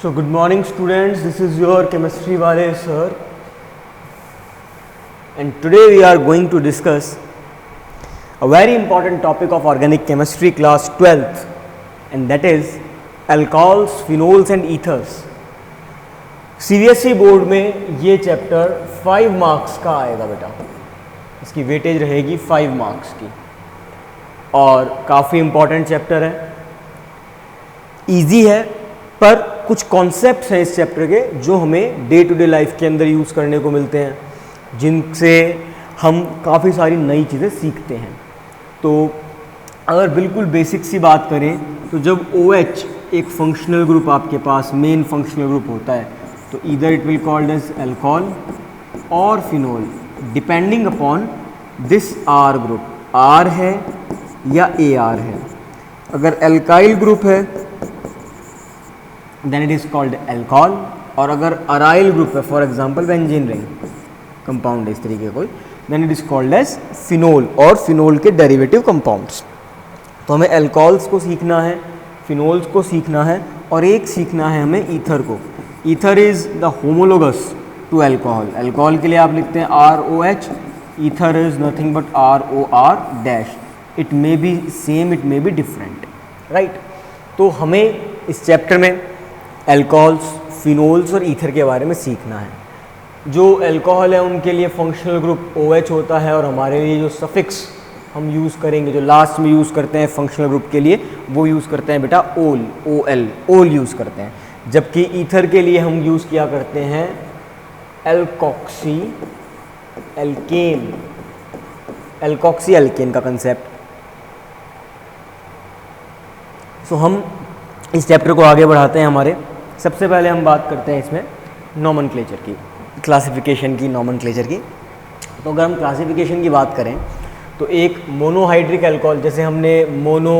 So good morning students, this is your chemistry wale sir, and today we are going to discuss a very important topic of organic chemistry class 12th, and that is alcohols, phenols and ethers. CBSE board में ये chapter 5 marks का आएगा बेटा, इसकी weightage रहेगी 5 marks की और काफ़ी इम्पॉर्टेंट चैप्टर है, इजी है, पर कुछ कॉन्सेप्ट्स हैं इस चैप्टर के जो हमें डे टू डे लाइफ के अंदर यूज़ करने को मिलते हैं, जिनसे हम काफ़ी सारी नई चीज़ें सीखते हैं। तो अगर बिल्कुल बेसिक सी बात करें तो जब OH एक फंक्शनल ग्रुप आपके पास मेन फंक्शनल ग्रुप होता है तो either it will called as alcohol और phenol depending upon this R group, R है या AR है। अगर अल्काइल ग्रुप है then it is called alcohol, और अगर अराइल ग्रुप है for example benzene ring compound इस तरीके कोई, then it is called as phenol और फिनोल के डेरिवेटिव कंपाउंड्स। तो हमें अल्कोहल्स को सीखना है, फिनोल्स को सीखना है और एक सीखना है हमें ईथर को। Ether is the homologous to alcohol. Alcohol के लिए आप लिखते हैं ROH, ether is nothing but ROR dash. It may be same, it may be different, right. तो हमें इस चैप्टर में अल्कोहल्स, फिनोल्स और ईथर के बारे में सीखना है। जो अल्कोहल है उनके लिए फंक्शनल ग्रुप OH होता है और हमारे लिए जो सफिक्स हम यूज़ करेंगे, जो लास्ट में यूज़ करते हैं फंक्शनल ग्रुप के लिए, वो यूज़ करते हैं बेटा ओल, ओल यूज़ करते हैं। जबकि ईथर के लिए हम यूज़ किया करते हैं एल्कोक्सी एल्केन, एल्कोक्सी एल्केन का कंसेप्ट। सो हम इस चैप्टर को आगे बढ़ाते हैं हमारे। सबसे पहले हम बात करते हैं इसमें नॉमेनक्लेचर की, क्लासिफिकेशन की, नॉमेनक्लेचर की। तो अगर हम क्लासिफिकेशन की बात करें तो एक मोनोहाइड्रिक अल्कोहल, जैसे हमने मोनो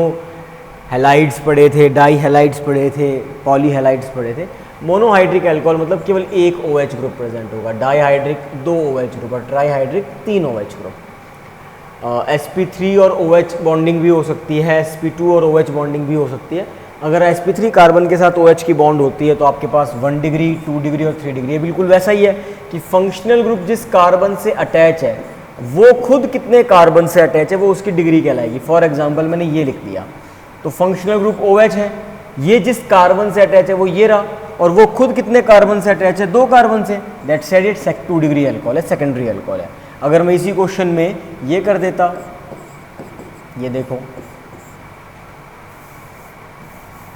हैलाइड्स पढ़े थे, डाई हैलाइड्स पढ़े थे, पॉली हैलाइड्स पढ़े थे। मोनोहाइड्रिक अल्कोहल मतलब केवल एक OH ग्रुप प्रेजेंट होगा, डाईहाइड्रिक 2 OH ग्रुप और ट्राईहाइड्रिक 3 OH ग्रुप। sp3 और OH बॉन्डिंग भी हो सकती है, sp2 और OH बॉन्डिंग भी हो सकती है। अगर sp3 कार्बन के साथ OH की बॉन्ड होती है तो आपके पास 1 डिग्री, 2 डिग्री और 3 डिग्री। बिल्कुल वैसा ही है कि फंक्शनल ग्रुप जिस कार्बन से अटैच है वो खुद कितने कार्बन से अटैच है वो उसकी डिग्री कहलाएगी। फॉर एग्जांपल मैंने ये लिख दिया, तो फंक्शनल ग्रुप OH है, ये जिस कार्बन से अटैच है वो ये रहा, और वो खुद कितने कार्बन से अटैच है, 2 कार्बन से। That said it 2 degree alcohol है, सेकेंडरी अल्कोहल है। अगर मैं इसी क्वेश्चन में ये कर देता, ये देखो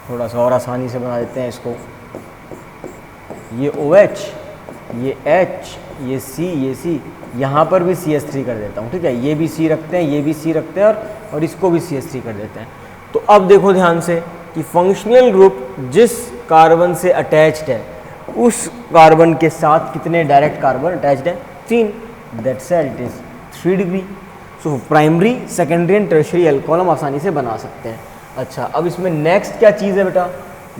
थोड़ा सा और आसानी से बना देते हैं इसको, ये OH, ये H, ये C, ये C, यहाँ पर भी CH3 कर देता हूँ, ठीक है। ये भी C रखते हैं, ये भी C रखते हैं और इसको भी CH3 कर देते हैं। तो अब देखो ध्यान से कि फंक्शनल ग्रुप जिस कार्बन से अटैच्ड है उस कार्बन के साथ कितने डायरेक्ट कार्बन अटैच्ड है, 3। That said it is 3 degree. So primary, secondary and tertiary alcohol हम आसानी से बना सकते हैं। अच्छा, अब इसमें नेक्स्ट क्या चीज़ है बेटा,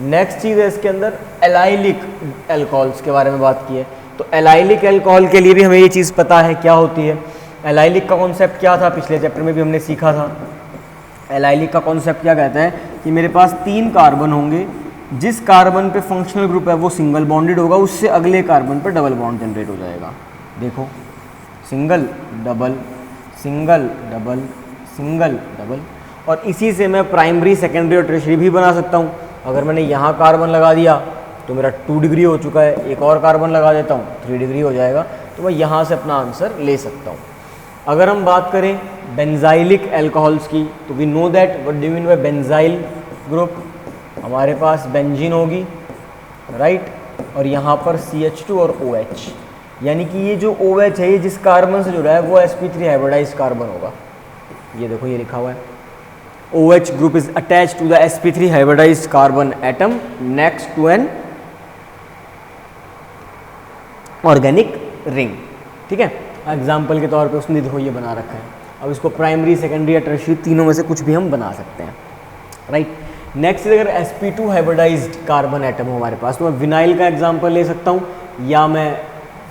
नेक्स्ट चीज़ है इसके अंदर एलाइलिक अल्कोहल्स के बारे में बात की है। तो एलाइलिक अल्कोहल के लिए भी हमें ये चीज़ पता है क्या होती है। एलाइलिक का कॉन्सेप्ट क्या था, पिछले चैप्टर में भी हमने सीखा था। एलाइलिक का कॉन्सेप्ट क्या कहता है कि मेरे पास 3 कार्बन होंगे, जिस कार्बन पे फंक्शनल ग्रुप है वो सिंगल बॉन्डेड होगा, उससे अगले कार्बन पर डबल बॉन्ड जनरेट हो जाएगा। देखो, single double, single double, single double, और इसी से मैं प्राइमरी, सेकेंडरी और टर्शियरी भी बना सकता हूँ। अगर मैंने यहाँ कार्बन लगा दिया तो मेरा 2 डिग्री हो चुका है, एक और कार्बन लगा देता हूँ 3 डिग्री हो जाएगा। तो मैं यहाँ से अपना आंसर ले सकता हूँ। अगर हम बात करें बेंजाइलिक अल्कोहल्स की, तो we know that what do you mean by benzyl group. हमारे पास बेंजीन होगी, राइट, और यहाँ पर CH2 और OH, यानी कि ये जो OH है ये जिस कार्बन से जुड़ा है वो sp3 हाइब्रिडाइज्ड कार्बन होगा। ये देखो, ये लिखा हुआ है OH group is attached to the sp3 hybridized carbon atom next to an organic ring, ठीक है। एग्जाम्पल के तौर पे उसने देखो ये बना रखा है। अब इसको प्राइमरी, सेकेंडरी या टर्शियरी तीनों में से कुछ भी हम बना सकते हैं, राइट। नेक्स्ट, अगर sp2 हाइब्रिडाइज्ड कार्बन एटम हो हमारे पास तो मैं विनाइल का एग्जाम्पल ले सकता हूँ, या मैं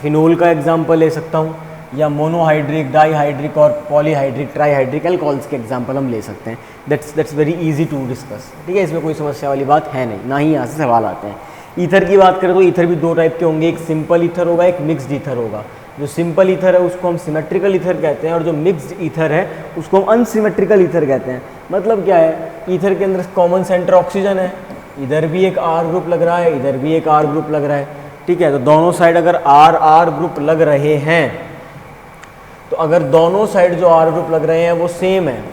फिनोल का एग्जाम्पल ले सकता हूँ, या मोनोहाइड्रिक, डाईहाइड्रिक और पॉलीहाइड्रिक, ट्राईहाइड्रिक अल्कोहल्स के एग्जाम्पल हम ले सकते हैं। That's very easy to discuss, ठीक है। इसमें कोई समस्या वाली बात है नहीं, ना ही यहाँ से सवाल आते हैं। ईथर की बात करें तो ईथर भी दो टाइप के होंगे, एक सिंपल ईथर होगा, एक मिक्स्ड ईथर होगा। जो सिंपल ईथर है उसको हम सिमेट्रिकल ईथर कहते हैं और जो मिक्स्ड ईथर है उसको हम अनसिमेट्रिकल ईथर कहते हैं। मतलब क्या है, ईथर के अंदर कॉमन सेंटर ऑक्सीजन है, इधर भी एक आर ग्रुप लग रहा है, इधर भी एक आर ग्रुप लग रहा है, ठीक है। तो दोनों साइड अगर आर आर ग्रुप लग रहे हैं, तो अगर दोनों साइड जो आर ग्रुप लग रहे हैं वो सेम है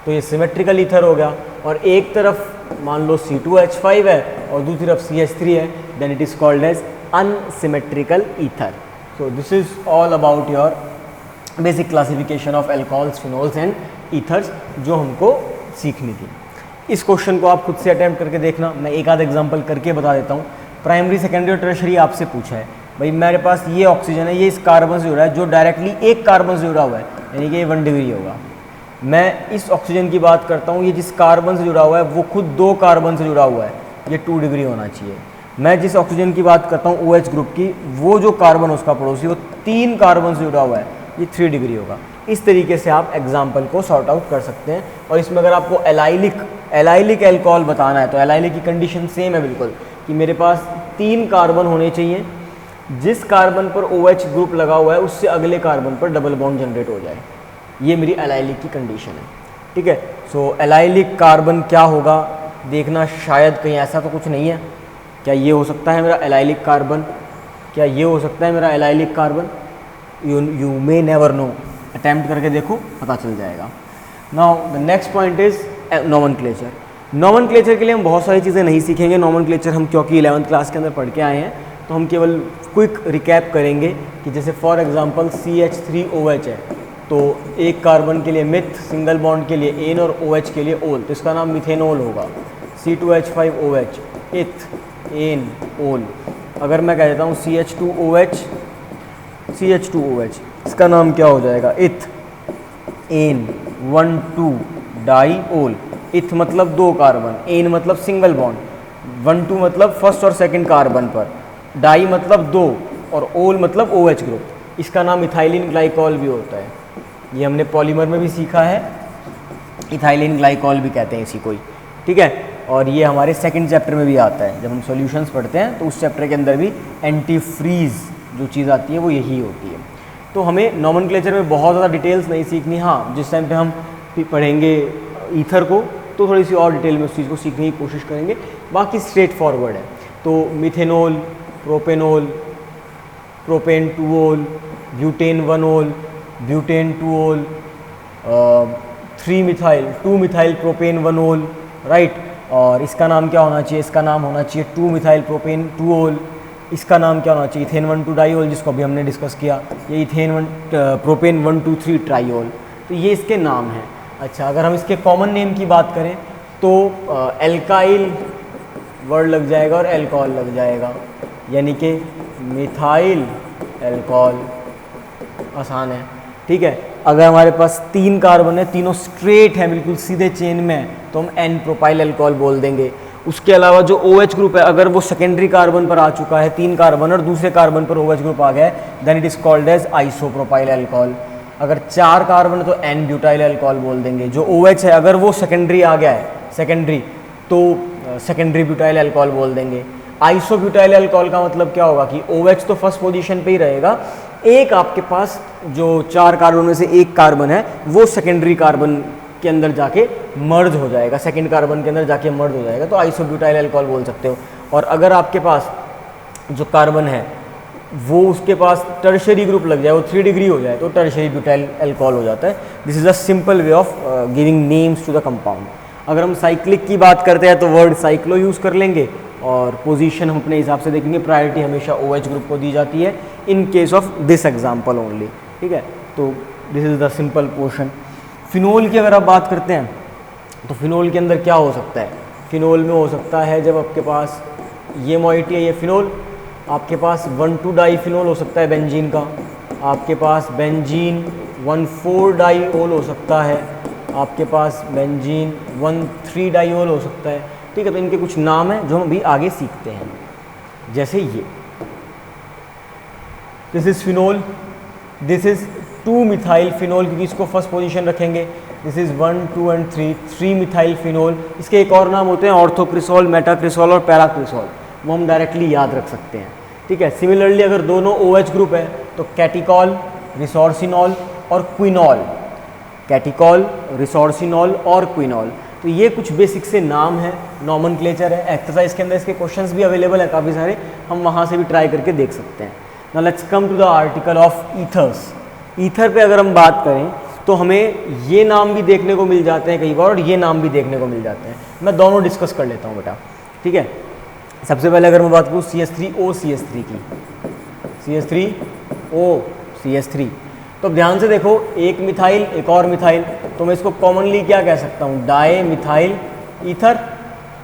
तो ये सिमेट्रिकल ईथर हो गया। और एक तरफ मान लो C2H5 है और दूसरी तरफ CH3 है, then it is called as unsymmetrical ether. So this is all about your basic classification of alcohols, phenols and ethers जो हमको सीखनी थी। इस क्वेश्चन को आप खुद से अटेम्प्ट करके देखना, मैं एक आध एग्जांपल करके बता देता हूँ। प्राइमरी, सेकेंडरी और टर्शरी आपसे पूछा है, भाई मेरे पास ये ऑक्सीजन है, ये इस कार्बन से जुड़ा है, जो डायरेक्टली एक कार्बन से जुड़ा हुआ है, यानी कि ये 1 डिग्री होगा। मैं इस ऑक्सीजन की बात करता हूँ, ये जिस कार्बन से जुड़ा हुआ है वो खुद 2 कार्बन से जुड़ा हुआ है, ये 2 डिग्री होना चाहिए। मैं जिस ऑक्सीजन की बात करता हूँ OH ग्रुप की, वो जो कार्बन उसका पड़ोसी वो 3 कार्बन से जुड़ा हुआ है, ये 3 डिग्री होगा। इस तरीके से आप एग्जाम्पल को सॉर्ट आउट कर सकते हैं। और इसमें अगर आपको एलाइलिक एल्कोहल बताना है तो एलाइलिक की कंडीशन सेम है बिल्कुल, कि मेरे पास 3 कार्बन होने चाहिए, जिस कार्बन पर OH ग्रुप लगा हुआ है उससे अगले कार्बन पर डबल बॉन्ड जनरेट हो जाए, ये मेरी एलाइलिक की कंडीशन है, ठीक है। सो एलाइलिक कार्बन क्या होगा देखना, शायद कहीं ऐसा तो कुछ नहीं है, क्या ये हो सकता है मेरा एलाइलिक कार्बन, क्या ये हो सकता है मेरा allylic carbon, you may never know, attempt करके देखो पता चल जाएगा। Now the next point is nomenclature. Nomenclature के लिए हम बहुत सारी चीज़ें नहीं सीखेंगे, नोमेनक्लेचर हम क्योंकि 11th क्लास के अंदर पढ़ के आए हैं तो हम केवल क्विक रिकैप करेंगे कि जैसे फॉर एग्जांपल CH3OH है तो एक कार्बन के लिए मिथ, सिंगल बॉन्ड के लिए एन और OH के लिए ओल, तो इसका नाम मिथेनोल होगा। C2H5OH इथ, एन, ओल। अगर मैं कह देता हूँ CH2OH इसका नाम क्या हो जाएगा, इथ, एन, 1,2 डाई ओल। इथ मतलब 2 कार्बन, एन मतलब सिंगल बॉन्ड, 1,2 मतलब फर्स्ट और सेकंड कार्बन पर, डाई मतलब 2 और ओल मतलब OH ग्रुप। इसका नाम इथाइलिन ग्लाइकॉल भी होता है, ये हमने पॉलीमर में भी सीखा है, इथाइलिन ग्लाइकॉल भी कहते हैं इसी को ही, ठीक है। और ये हमारे सेकंड चैप्टर में भी आता है, जब हम सॉल्यूशंस पढ़ते हैं तो उस चैप्टर के अंदर भी एंटी फ्रीज जो चीज़ आती है वो यही होती है। तो हमें नोमेनक्लेचर में बहुत ज़्यादा डिटेल्स नहीं सीखनी, हाँ जिस टाइम पे हम पढ़ेंगे ईथर को तो थोड़ी सी और डिटेल में उस चीज़ को सीखने की कोशिश करेंगे, बाकी स्ट्रेट फॉरवर्ड है। तो मिथेनोल, प्रोपेनोल, प्रोपेन 2-ओल, ब्यूटेन 1-ओल, ब्यूटेन 2-ओल, 2-मिथाइल प्रोपेन 1-ओल, राइट। और इसका नाम क्या होना चाहिए, इसका नाम होना चाहिए 2-मिथाइल प्रोपेन 2-ओल। इसका नाम क्या होना चाहिए, इथेन 1,2 डाईओल, जिसको अभी हमने डिस्कस किया, ये इथेन प्रोपेन 1,2,3 ट्राईओल। तो ये इसके नाम हैं। अच्छा, अगर हम इसके कॉमन नेम की बात करें तो एल्काइल वर्ड लग जाएगा और एल्कोहल लग जाएगा, यानी कि मिथाइल एल्कोहल, आसान है, ठीक है। अगर हमारे पास 3 कार्बन है, तीनों स्ट्रेट हैं, बिल्कुल सीधे चेन में, तो हम N प्रोपाइल एल्कोहल बोल देंगे। उसके अलावा जो OH ग्रुप है, अगर वो सेकेंडरी कार्बन पर आ चुका है, 3 कार्बन और दूसरे कार्बन पर OH ग्रुप आ गया है, then it is called as isopropyl alcohol. अगर 4 कार्बन है तो N ब्यूटाइल एल्कोहल बोल देंगे। जो OH है अगर वो सेकेंडरी आ गया है, सेकेंडरी, तो सेकेंडरी ब्यूटाइल एल्कोहल बोल देंगे। आइसोब्यूटाइल एल्कोहल का मतलब क्या होगा कि OH तो फर्स्ट पोजीशन पे ही रहेगा, एक आपके पास जो 4 कार्बन में से एक कार्बन है वो सेकेंडरी कार्बन के अंदर जाके मर्ज हो जाएगा, सेकेंड कार्बन के अंदर जाके मर्ज हो जाएगा, तो आइसोब्यूटाइल एल्कोहल बोल सकते हो। और अगर आपके पास जो कार्बन है वो उसके पास टर्शरी ग्रुप लग जाए, वो 3 डिग्री हो जाए, तो टर्शरी ब्यूटाइल एल्कोहल हो जाता है। This is a simple way of giving names to the compound. अगर हम साइक्लिक की बात करते हैं तो वर्ड साइक्लो यूज़ कर लेंगे और पोजीशन हम अपने हिसाब से देखेंगे। प्रायोरिटी हमेशा OH ग्रुप को दी जाती है in case of this example only, ठीक है। तो this is the simple portion. Phenol की अगर आप बात करते हैं तो फिनोल के अंदर क्या हो सकता है, फिनोल में हो सकता है जब आपके पास ये मॉइटी है, ये फिनोल, आपके पास 1,2 डाईफिनोल हो सकता है बेंजीन का, आपके पास बेंजीन 1,4 डाईओल हो सकता है, आपके पास बेंजीन 1,3 डाईओल हो सकता है, ठीक है। तो इनके कुछ नाम हैं जो हम अभी आगे सीखते हैं, जैसे ये, this is phenol, this is 2-मिथाइल फिनोल, क्योंकि इसको फर्स्ट पोजीशन रखेंगे। This is 1 2 and 3 methyl phenol. इसके एक और नाम होते हैं ऑर्थोक्रिसोल, मेटाक्रिसोल और पैराक्रिसोल, वो हम डायरेक्टली याद रख सकते हैं, ठीक है। सिमिलरली अगर दोनों OH ग्रुप है तो कैटिकॉल, रिसोर्सिनॉल और क्विनॉल, कैटिकॉल, रिसोर्सिनॉल और क्विनॉल। तो ये कुछ बेसिक से नाम है, नॉमेनक्लेचर है। एक्सरसाइज के अंदर इसके क्वेश्चंस भी अवेलेबल है काफ़ी सारे, हम वहाँ से भी ट्राई करके देख सकते हैं। Now let's come to the article of ethers. Ether पे अगर हम बात करें तो हमें ये नाम भी देखने को मिल जाते हैं कई बार और ये नाम भी देखने को मिल जाते हैं। मैं दोनों डिस्कस कर लेता हूँ बेटा, ठीक है। सबसे पहले अगर मैं बात करूँ CH3O CH3 की, CH3O CH3, तो ध्यान से देखो, एक मिथाइल एक और मिथाइल, तो मैं इसको कॉमनली क्या कह सकता हूँ, डाई मिथाइल ईथर।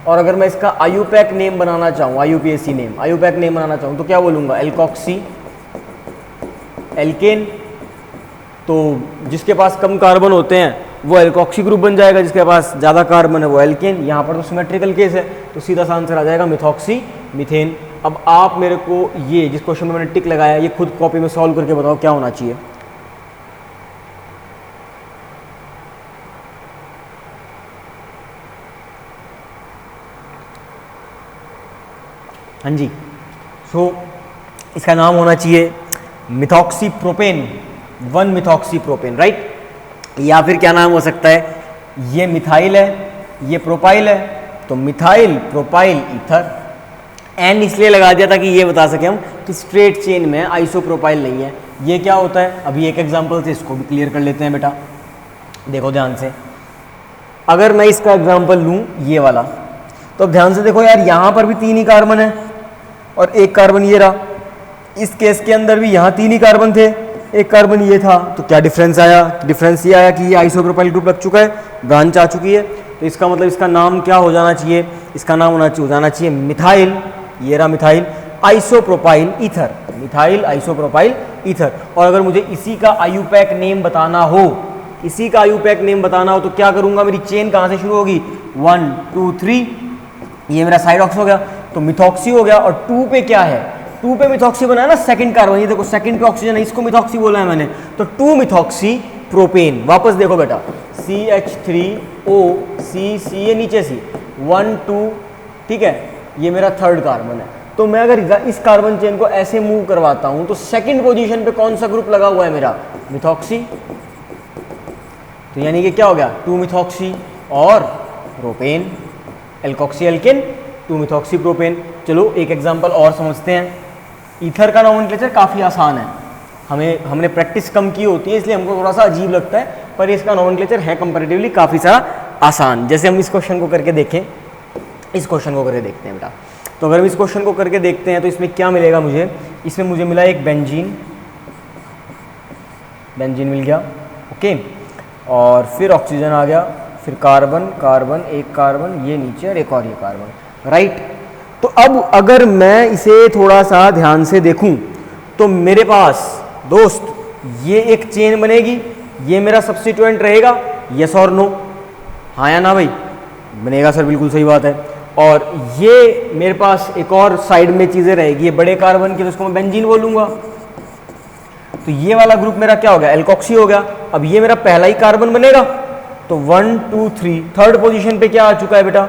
और अगर मैं इसका IUPAC नेम बनाना चाहूँ, IUPAC नेम, IUPAC नेम बनाना चाहूँ तो क्या बोलूँगा, एल्कॉक्सी एल्केन। तो जिसके पास कम कार्बन होते हैं वो एल्कॉक्सी ग्रुप बन जाएगा, जिसके पास ज़्यादा कार्बन है वो एल्केन। यहाँ पर तो सिमेट्रिकल केस है, तो सीधा सा आंसर आ जाएगा मिथॉक्सी मीथेन। अब आप मेरे को ये जिस क्वेश्चन में मैंने टिक लगाया, ये खुद कॉपी में सॉल्व करके बताओ क्या होना चाहिए। हाँ जी, सो इसका नाम होना चाहिए methoxy propane, 1 methoxy propane, right. या फिर क्या नाम हो सकता है, ये मिथाइल है, ये प्रोपाइल है, तो मिथाइल प्रोपाइल ईथर। एन इसलिए लगा दिया था कि ये बता सके हम कि स्ट्रेट चेन में आइसोप्रोपाइल नहीं है। ये क्या होता है, अभी एक एग्जांपल से इसको भी क्लियर कर लेते हैं बेटा। देखो ध्यान से, अगर मैं इसका एग्जांपल लूँ ये वाला, तो ध्यान से देखो यार, यहाँ पर भी 3 ही कार्बन है और एक कार्बन ये रहा। इस केस के अंदर भी यहाँ 3 ही कार्बन थे, एक कार्बन ये था। तो क्या डिफरेंस आया, डिफरेंस ये आया कि ये आइसोप्रोपाइल ग्रुप लग चुका है, ब्रांच आ चुकी है। तो इसका मतलब इसका नाम क्या हो जाना चाहिए, इसका नाम हो जाना चाहिए मिथाइल, ये रहा methyl isopropyl ether, methyl isopropyl ether. और अगर मुझे इसी का IUPAC नेम बताना हो, इसी का IUPAC नेम बताना हो तो क्या करूंगा, मेरी चेन कहाँ से शुरू होगी, 1 2 3, ये मेरा साइड ऑक्स हो गया, तो मिथॉक्सी हो गया। और 2 पे क्या है, 2 पे मिथॉक्सी बना है ना, सेकंड कार्बन, ये देखो सेकंड पे ऑक्सीजन है, इसको मिथॉक्सी बोला है मैंने, तो 2 मिथॉक्सी प्रोपेन। वापस देखो बेटा, CH3O C, ये नीचे C, 1 2, ठीक है, ये मेरा थर्ड कार्बन है। तो मैं अगर इस कार्बन चेन को ऐसे मूव करवाता हूं तो सेकंड पोजीशन पे कौन सा ग्रुप लगा हुआ है मेरा, मिथॉक्सी। तो यानी कि क्या हो गया, 2 मिथॉक्सी और propane, alkoxy alkane, 2 methoxy propane. चलो एक एग्जांपल और समझते हैं। ईथर का नॉमेनक्लेचर काफ़ी आसान है, हमने प्रैक्टिस कम की होती है इसलिए हमको थोड़ा सा अजीब लगता है, पर इसका नॉमेनक्लेचर है कंपैरेटिवली काफ़ी सारा आसान। जैसे हम इस क्वेश्चन को करके देखें, इस क्वेश्चन को करके देखते हैं बेटा। तो अगर हम इस क्वेश्चन को करके देखते हैं तो इसमें क्या मिलेगा मुझे, इसमें मुझे मिला एक बेंजीन, बेंजीन मिल गया, ओके, और फिर ऑक्सीजन आ गया, फिर कार्बन कार्बन, एक कार्बन ये नीचे और एक और ये कार्बन, राइट। तो अब अगर मैं इसे थोड़ा सा ध्यान से देखूं तो मेरे पास दोस्त ये एक चेन बनेगी, ये मेरा सब्स्टिट्यूएंट रहेगा, यस और नो, हाँ या ना भाई, बनेगा सर, बिल्कुल सही बात है। और ये मेरे पास एक और साइड में चीज़ें रहेगी, ये बड़े कार्बन की, तो उसको मैं बेंजीन बोलूँगा। तो ये वाला ग्रुप मेरा क्या हो गया, एल्कॉक्सी हो गया। अब ये मेरा पहला ही कार्बन बनेगा, तो 1 2 3, थर्ड पोजीशन पे क्या आ चुका है बेटा,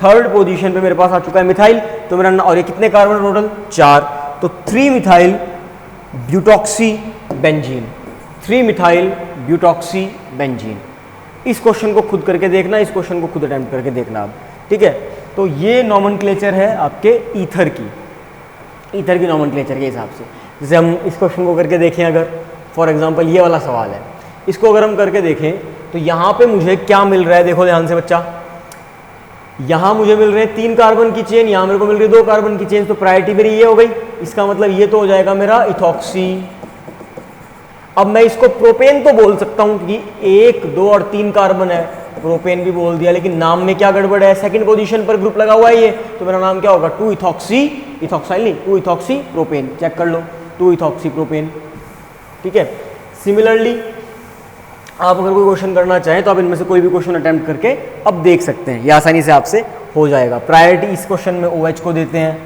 थर्ड पोजीशन पे मेरे पास आ चुका है मिथाइल। तो मेरा, और ये कितने कार्बन टोटल, 4, तो 3 मिथाइल ब्यूटॉक्सी बेंजीन, 3 मिथाइल ब्यूटॉक्सी बेंजीन। इस क्वेश्चन को खुद करके देखना, इस क्वेश्चन को खुद अटेम्प्ट करके देखना आप, ठीक है। तो ये नॉमेनक्लेचर है आपके ईथर की, ईथर की नॉमेनक्लेचर के हिसाब से। जैसे हम इस क्वेश्चन को करके देखें, अगर फॉर एग्जांपल ये वाला सवाल है, इसको अगर हम करके देखें तो यहाँ पे मुझे क्या मिल रहा है, देखो ध्यान से बच्चा, यहाँ मुझे मिल रहे हैं 3 कार्बन की चेन, यहाँ मेरे को मिल रही है 2 कार्बन की चेन, तो प्रायोरिटी मेरी ये हो गई। इसका मतलब ये तो हो जाएगा मेरा इथॉक्सी। अब मैं इसको प्रोपेन तो बोल सकता हूँ कि 1 2 और 3 कार्बन है, प्रोपेन भी बोल दिया, लेकिन नाम में क्या गड़बड़ है, सेकंड पोजीशन पर ग्रुप लगा हुआ है ये, तो मेरा नाम क्या होगा, 2 इथॉक्सी, इथॉक्साइल नहीं, 2 इथॉक्सी प्रोपेन, चेक कर लो, 2 इथॉक्सी प्रोपेन, ठीक है। सिमिलरली आप अगर कोई क्वेश्चन करना चाहें तो आप इनमें से कोई भी क्वेश्चन अटेम्प्ट करके अब देख सकते हैं, ये आसानी से आपसे हो जाएगा। प्रायोरिटी इस क्वेश्चन में OH को देते हैं,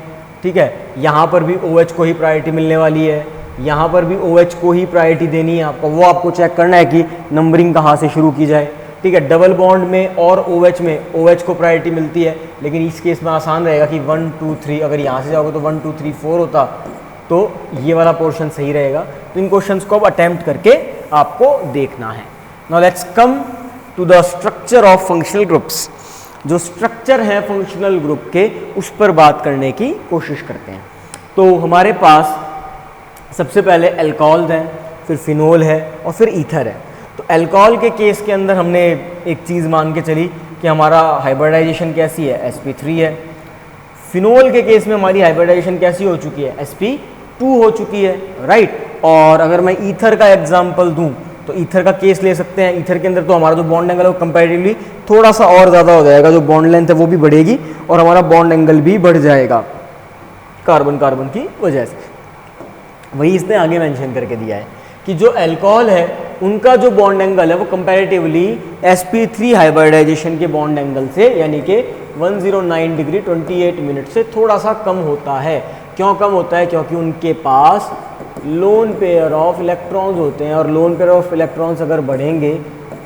ठीक है, यहाँ पर भी OH को ही प्रायोरिटी मिलने वाली है, यहाँ पर भी OH को ही प्रायोरिटी देनी है आपको, वो आपको चेक करना है कि नंबरिंग कहाँ से शुरू की जाए। ठीक है। डबल बॉन्ड में और OH में OH को प्रायोरिटी मिलती है, लेकिन इस केस में आसान रहेगा कि 1 2 3, अगर यहाँ से जाओगे तो 1 2 3 4 होता, तो ये वाला पोर्शन सही रहेगा। तो इन क्वेश्चंस को अब अटेम्प्ट करके आपको देखना है। Now let's come to the structure of functional groups. जो स्ट्रक्चर है फंक्शनल ग्रुप के, उस पर बात करने की कोशिश करते हैं। तो हमारे पास सबसे पहले अल्कोहल है, फिर फिनोल है और फिर ईथर है। तो अल्कोहल के केस के अंदर हमने एक चीज़ मान के चली कि हमारा हाइब्रिडाइजेशन कैसी है, sp3 है। फिनोल के केस में हमारी हाइब्रिडाइजेशन कैसी हो चुकी है, sp2 हो चुकी है, राइट। और अगर मैं ईथर का एग्जांपल दूं तो ईथर का केस ले सकते हैं। ईथर के अंदर तो हमारा जो बॉन्ड एंगल है वो कंपैरेटिवली थोड़ा सा और ज़्यादा हो जाएगा, जो बॉन्ड लेंथ है वो भी बढ़ेगी और हमारा बॉन्ड एंगल भी बढ़ जाएगा कार्बन कार्बन की वजह से। वही इसने आगे मेंशन करके दिया है कि जो अल्कोहल है उनका जो बॉन्ड एंगल है वो कंपैरेटिवली sp3 हाइब्रिडाइजेशन के बॉन्ड एंगल से, यानी कि 109 डिग्री 28 मिनट से थोड़ा सा कम होता है। क्यों कम होता है? क्योंकि उनके पास लोन पेयर ऑफ इलेक्ट्रॉन्स होते हैं, और लोन पेयर ऑफ इलेक्ट्रॉन्स अगर बढ़ेंगे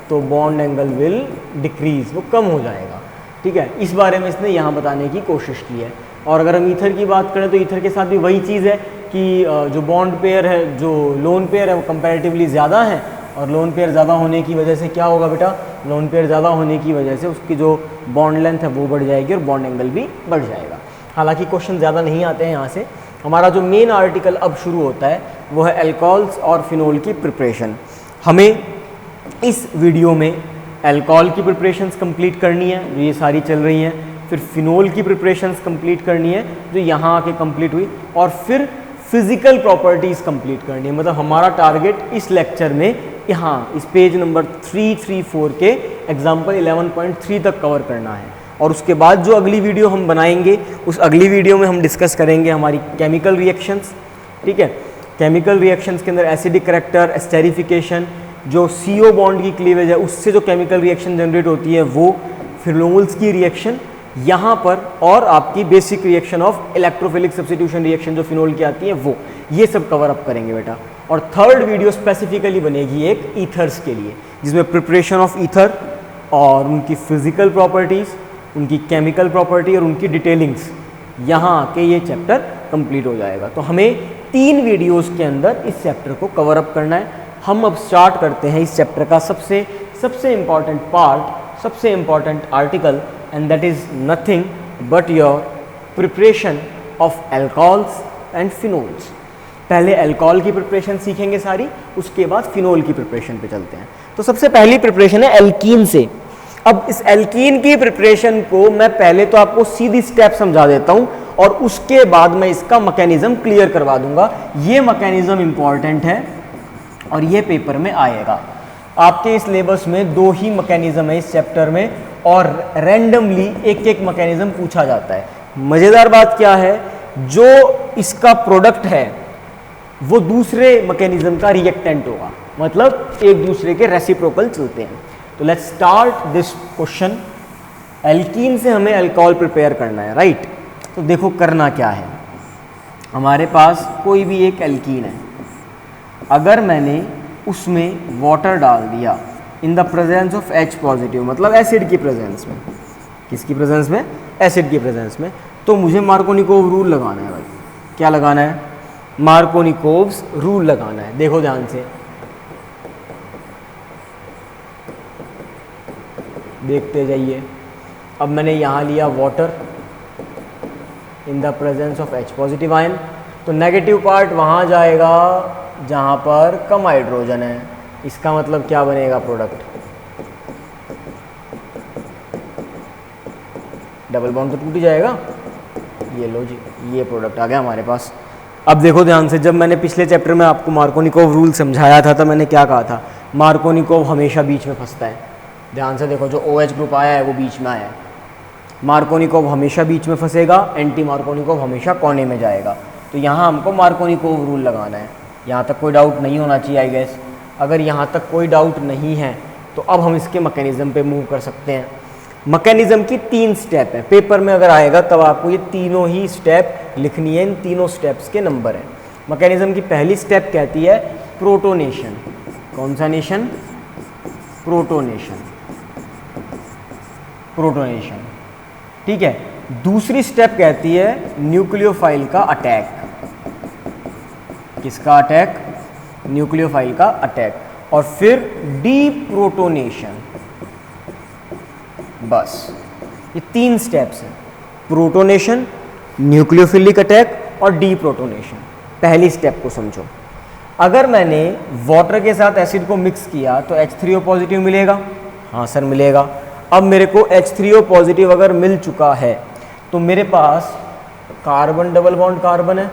तो बॉन्ड एंगल विल डिक्रीज, वो कम हो जाएगा, ठीक है। इस बारे में इसने यहाँ बताने की कोशिश की है। और अगर हम ईथर की बात करें तो ईथर के साथ भी वही चीज़ है कि जो बॉन्ड पेयर है, जो लोन पेयर है वो कंपैरेटिवली ज़्यादा है, और लोन पेयर ज़्यादा होने की वजह से क्या होगा बेटा, लोन पेयर ज़्यादा होने की वजह से उसकी जो बॉन्ड लेंथ है वो बढ़ जाएगी और बॉन्ड एंगल भी बढ़ जाएगा। हालांकि क्वेश्चन ज़्यादा नहीं आते हैं यहाँ से। हमारा जो मेन आर्टिकल अब शुरू होता है वो है अल्कोहल्स और फिनोल की प्रिपरेशन। हमें इस वीडियो में अल्कोहल की प्रिपरेशंस कंप्लीट करनी है, जो ये सारी चल रही हैं, फिर फिनोल की प्रिपरेशंस कंप्लीट करनी है जो यहाँ आके कंप्लीट हुई, और फिर फिजिकल प्रॉपर्टीज़ कंप्लीट करनी है। मतलब हमारा टारगेट इस लेक्चर में यहाँ इस पेज नंबर 334 के एग्जाम्पल 11.3 तक कवर करना है। और उसके बाद जो अगली वीडियो हम बनाएंगे, उस अगली वीडियो में हम डिस्कस करेंगे हमारी केमिकल रिएक्शंस, ठीक है। केमिकल रिएक्शंस के अंदर एसिडिक करैक्टर, एस्टेरिफिकेशन, जो CO बॉन्ड की क्लीवेज है उससे जो केमिकल रिएक्शन जनरेट होती है वो, फिनोल्स की रिएक्शन यहाँ पर, और आपकी basic reaction of electrophilic substitution reaction जो फिनोल की आती है वो, ये सब कवर अप करेंगे बेटा। और थर्ड वीडियो स्पेसिफिकली बनेगी एक ईथर्स के लिए, जिसमें प्रिपरेशन ऑफ ईथर और उनकी फिजिकल प्रॉपर्टीज़, उनकी केमिकल प्रॉपर्टी और उनकी डिटेलिंग्स, यहाँ आके ये चैप्टर कंप्लीट हो जाएगा। तो हमें 3 वीडियोस के अंदर इस चैप्टर को कवर अप करना है। हम अब स्टार्ट करते हैं इस चैप्टर का सबसे इम्पॉर्टेंट पार्ट, सबसे important article, and that is nothing but your preparation of alcohols and phenols. पहले अल्कोहल की प्रिपरेशन सीखेंगे सारी, उसके बाद फिनोल की प्रिपरेशन पे चलते हैं। तो सबसे पहली प्रिपरेशन है एल्कीन से। अब इस एल्कीन की प्रिपरेशन को मैं पहले तो आपको सीधी स्टेप समझा देता हूं, और उसके बाद मैं इसका मैकेनिज्म क्लियर करवा दूंगा। ये मैकेनिज्म इंपॉर्टेंट है और ये पेपर में आएगा। आपके इस सिलेबस में 2 ही मैकेनिज्म है इस चैप्टर में, और रैंडमली एक एक मैकेनिज्म पूछा जाता है। मज़ेदार बात क्या है, जो इसका प्रोडक्ट है वो दूसरे मैकेनिज्म का रिएक्टेंट होगा, मतलब एक दूसरे के रेसिप्रोकल चलते हैं। तो let's start this question. Alkene से हमें अल्कोहल प्रिपेयर करना है, राइट। तो देखो करना क्या है, हमारे पास कोई भी एक एल्कीन है, अगर मैंने उसमें वाटर डाल दिया इन the presence of H positive, मतलब एसिड की प्रेजेंस में, किसकी प्रेजेंस में, एसिड की प्रेजेंस में, तो मुझे मार्कोनिकोव रूल लगाना है भाई। क्या लगाना है, मार्कोनिकोव्स रूल लगाना है। देखो ध्यान से, देखते जाइए। अब मैंने यहाँ लिया water in the presence of H positive ion, तो नेगेटिव पार्ट वहाँ जाएगा जहाँ पर कम हाइड्रोजन है। इसका मतलब क्या बनेगा, प्रोडक्ट, डबल बॉन्ड तो टूट जाएगा। ये लो जी, ये प्रोडक्ट आ गया हमारे पास। अब देखो ध्यान से, जब मैंने पिछले चैप्टर में आपको मार्कोनिकोव रूल समझाया था तो मैंने क्या कहा था, मार्कोनिकोव हमेशा बीच में फंसता है। ध्यान से देखो, जो OH ग्रुप आया है वो बीच में आया है। मार्कोनिकोव हमेशा बीच में फंसेगा, एंटी मार्कोनिकोव हमेशा कोने में जाएगा। तो यहाँ हमको मार्कोनिकोव रूल लगाना है। यहाँ तक कोई डाउट नहीं होना चाहिए आई गेस। अगर यहाँ तक कोई डाउट नहीं है तो अब हम इसके मैकेनिज्म पे मूव कर सकते हैं। मैकेनिज्म की 3 स्टेप है, पेपर में अगर आएगा तब आपको ये तीनों ही स्टेप लिखनी है। इन तीनों स्टेप्स के नंबर हैं। मैकेनिज्म की पहली स्टेप कहती है प्रोटोनेशन। कौन सा नेशन, प्रोटोनेशन। प्रोटोनेशन। ठीक है, दूसरी स्टेप कहती है न्यूक्लियोफाइल का अटैक। किसका अटैक? न्यूक्लियोफाइल का अटैक। और फिर डीप्रोटोनेशन। बस ये 3 स्टेप्स हैं, प्रोटोनेशन, न्यूक्लियोफिलिक अटैक और डीप्रोटोनेशन। पहली स्टेप को समझो, अगर मैंने वाटर के साथ एसिड को मिक्स किया तो H3O पॉजिटिव मिलेगा। हाँ सर मिलेगा। अब मेरे को H3O पॉजिटिव अगर मिल चुका है तो मेरे पास कार्बन डबल बॉन्ड कार्बन है,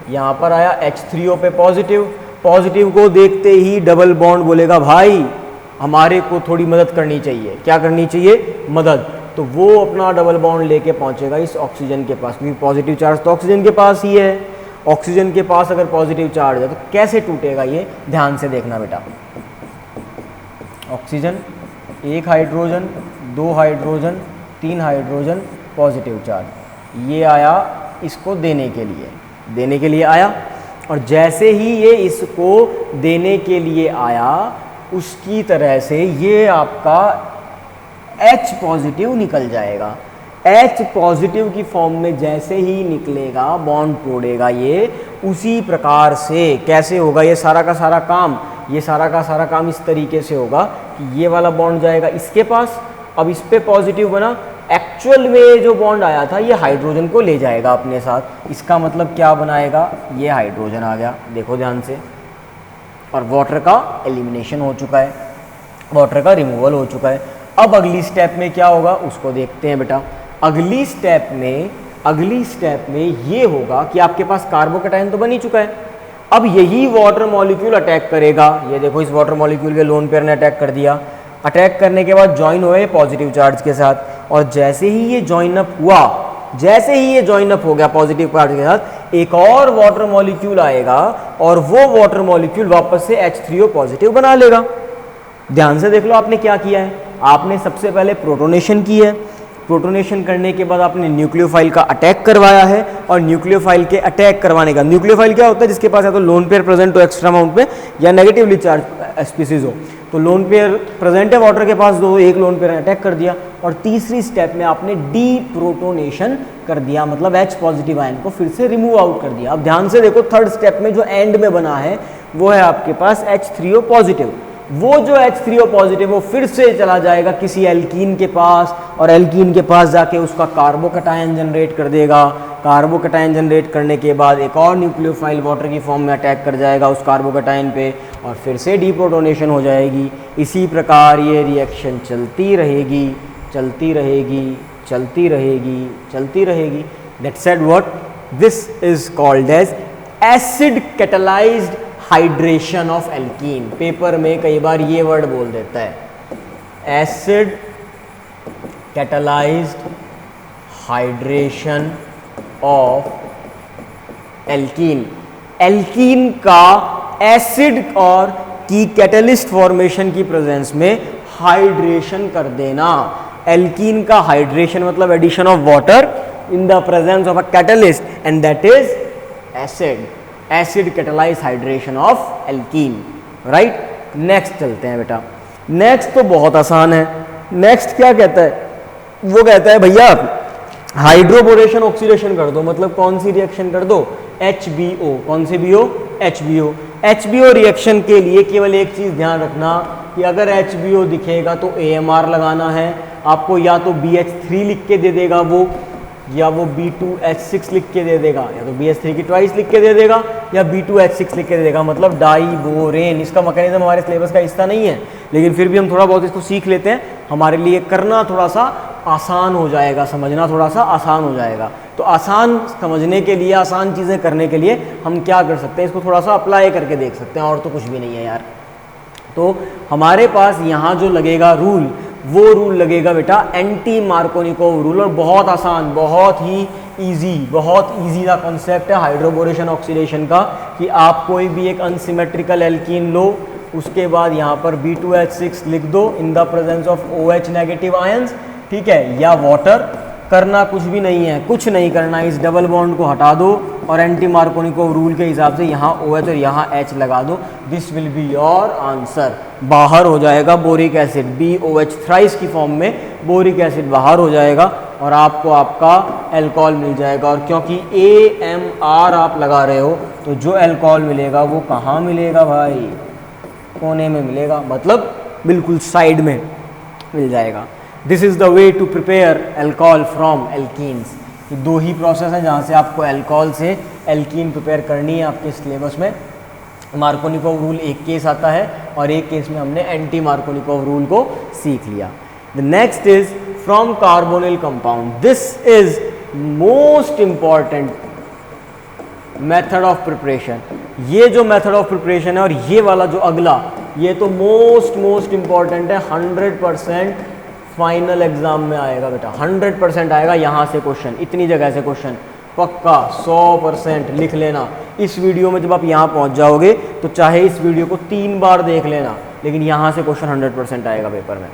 यहाँ पर आया H3O पे पॉजिटिव। पॉजिटिव को देखते ही डबल बॉन्ड बोलेगा भाई हमारे को थोड़ी मदद करनी चाहिए। क्या करनी चाहिए? मदद। तो वो अपना डबल बॉन्ड लेके पहुंचेगा इस ऑक्सीजन के पास, क्योंकि पॉजिटिव चार्ज तो ऑक्सीजन के पास ही है। ऑक्सीजन के पास अगर पॉजिटिव चार्ज है तो कैसे टूटेगा ये ध्यान से देखना बेटा। Oxygen, 1 hydrogen, 2 hydrogen, 3 hydrogen, positive charge, ये आया इसको देने के लिए आया। और जैसे ही ये इसको देने के लिए आया उसकी तरह से ये आपका H पॉजिटिव निकल जाएगा। H पॉजिटिव की फॉर्म में जैसे ही निकलेगा बॉन्ड तोड़ेगा ये, उसी प्रकार से कैसे होगा ये सारा का सारा काम? ये सारा का सारा काम इस तरीके से होगा कि ये वाला बॉन्ड जाएगा इसके पास, अब इस पे पॉजिटिव बना, एक्चुअल में जो बॉन्ड आया था ये हाइड्रोजन को ले जाएगा अपने साथ। इसका मतलब क्या बनाएगा? ये हाइड्रोजन आ गया, देखो ध्यान से, और वाटर का एलिमिनेशन हो चुका है, वाटर का रिमूवल हो चुका है। अब अगली स्टेप में क्या होगा उसको देखते हैं बेटा। अगली स्टेप में ये होगा कि आपके पास कार्बोकैटायन तो बन ही चुका है। अब यही वाटर मॉलिक्यूल अटैक करेगा। ये देखो इस वाटर मॉलिक्यूल के लोन पेयर ने अटैक कर दिया। अटैक करने के बाद ज्वाइन हुए पॉजिटिव चार्ज के साथ, और जैसे ही ये ज्वाइन अप हो गया पॉजिटिव चार्ज के साथ, एक और वाटर मॉलिक्यूल आएगा और वो वाटर मॉलिक्यूल वापस से H3O पॉजिटिव बना लेगा। ध्यान से देख लो आपने क्या किया है। आपने सबसे पहले प्रोटोनेशन की है, प्रोटोनेशन करने के बाद आपने न्यूक्लियोफाइल का अटैक करवाया है, और न्यूक्लियोफाइल के अटैक करवाने का, न्यूक्लियोफाइल क्या होता है? जिसके पास या तो लोन पेयर प्रेजेंट हो एक्स्ट्रा अमाउंट में या नेगेटिवली चार्ज स्पीसीज हो। तो लोन पेयर प्रेजेंट है वाटर के पास, दो एक लोन पेयर अटैक कर दिया। और तीसरी स्टेप में आपने डीप्रोटोनेशन कर दिया, मतलब H पॉजिटिव आयन को फिर से रिमूव आउट कर दिया। अब ध्यान से देखो, थर्ड स्टेप में जो एंड में बना है वो है आपके पास H3O पॉजिटिव। वो जो H3O पॉजिटिव वो फिर से चला जाएगा किसी एल्कीन के पास, और एल्कीन के पास जाके उसका कार्बोकैटायन जनरेट कर देगा। कार्बोकैटायन जनरेट करने के बाद एक और न्यूक्लियोफाइल वाटर की फॉर्म में अटैक कर जाएगा उस कार्बोकैटायन पे, और फिर से डीप्रोटोनेशन हो जाएगी। इसी प्रकार ये रिएक्शन चलती रहेगी, चलती रहेगी, चलती रहेगी, चलती रहेगी। That said what this is called as acid catalysed hydration of alkene. Paper में कई बार ये वर्ड बोल देता है, acid catalysed hydration of alkene. Alkene का एसिड और की कैटलिस्ट फॉर्मेशन की प्रेजेंस में हाइड्रेशन कर देना। एल्कीन का हाइड्रेशन मतलब addition of water in the presence of a catalyst, and that is acid. Acid catalyse hydration of alkene, right. Next चलते हैं बेटा। नेक्स्ट तो बहुत आसान है। नेक्स्ट क्या कहता है? वो कहता है भैया हाइड्रोबोरेशन ऑक्सीडेशन कर दो, मतलब कौन सी रिएक्शन कर दो? HBO। कौन सी BO? HBO। HBO रिएक्शन के लिए केवल एक चीज ध्यान रखना कि अगर HBO दिखेगा तो AMR लगाना है आपको, या तो BH3 लिख के दे देगा वो, या वो B2H6 लिख के दे देगा, या तो BH3 की ट्वाइस लिख के दे देगा, या B2H6 लिख के दे देगा, मतलब डाइबोरेन। इसका मैकेनिज्म हमारे सिलेबस का हिस्सा नहीं है, लेकिन फिर भी हम थोड़ा बहुत इसको सीख लेते हैं, हमारे लिए करना थोड़ा सा आसान हो जाएगा, समझना थोड़ा सा आसान हो जाएगा। तो आसान समझने के लिए, आसान चीज़ें करने के लिए हम क्या कर सकते हैं, इसको थोड़ा सा अप्लाई करके देख सकते हैं, और तो कुछ भी नहीं है यार। तो हमारे पास यहाँ जो लगेगा रूल, वो रूल लगेगा बेटा एंटी मार्कोनिकोव रूल, और बहुत आसान, बहुत ही इजी का कॉन्सेप्ट है हाइड्रोबोरेशन ऑक्सीडेशन का, कि आप कोई भी एक अनसिमेट्रिकल एल्कीन लो, उसके बाद यहाँ पर B2H6 लिख दो इन the presence of OH negative ions, ठीक है, या वाटर। करना कुछ भी नहीं है, कुछ नहीं करना, इस डबल बॉन्ड को हटा दो, और एंटी मार्कोनिकोव रूल के हिसाब से यहाँ OH और यहाँ H लगा दो, this will be your answer. बाहर हो जाएगा बोरिक एसिड, BOH थ्राइस की फॉर्म में बोरिक एसिड बाहर हो जाएगा और आपको आपका अल्कोहल मिल जाएगा। और क्योंकि AMR आप लगा रहे हो तो जो अल्कोहल मिलेगा वो कहाँ मिलेगा भाई, कोने में मिलेगा, मतलब बिल्कुल साइड में मिल जाएगा। This is the way to prepare alcohol from alkenes. ये दो ही प्रोसेस है जहाँ से आपको अल्कोहल से एल्कीन प्रिपेयर करनी है आपके सिलेबस में। मार्कोनिकोव रूल एक केस आता है और एक केस में हमने एंटी मार्कोनिकोव रूल को सीख लिया। The next is from carbonyl compound. This is most important method of preparation. ये जो मेथड ऑफ प्रिपरेशन है और ये वाला जो अगला, ये तो मोस्ट इंपॉर्टेंट है। 100% फाइनल एग्जाम में आएगा बेटा, 100% आएगा यहाँ से क्वेश्चन, इतनी जगह से क्वेश्चन पक्का 100% लिख लेना। इस वीडियो में जब आप यहाँ पहुँच जाओगे तो चाहे इस वीडियो को 3 बार देख लेना, लेकिन यहाँ से क्वेश्चन 100% आएगा पेपर में।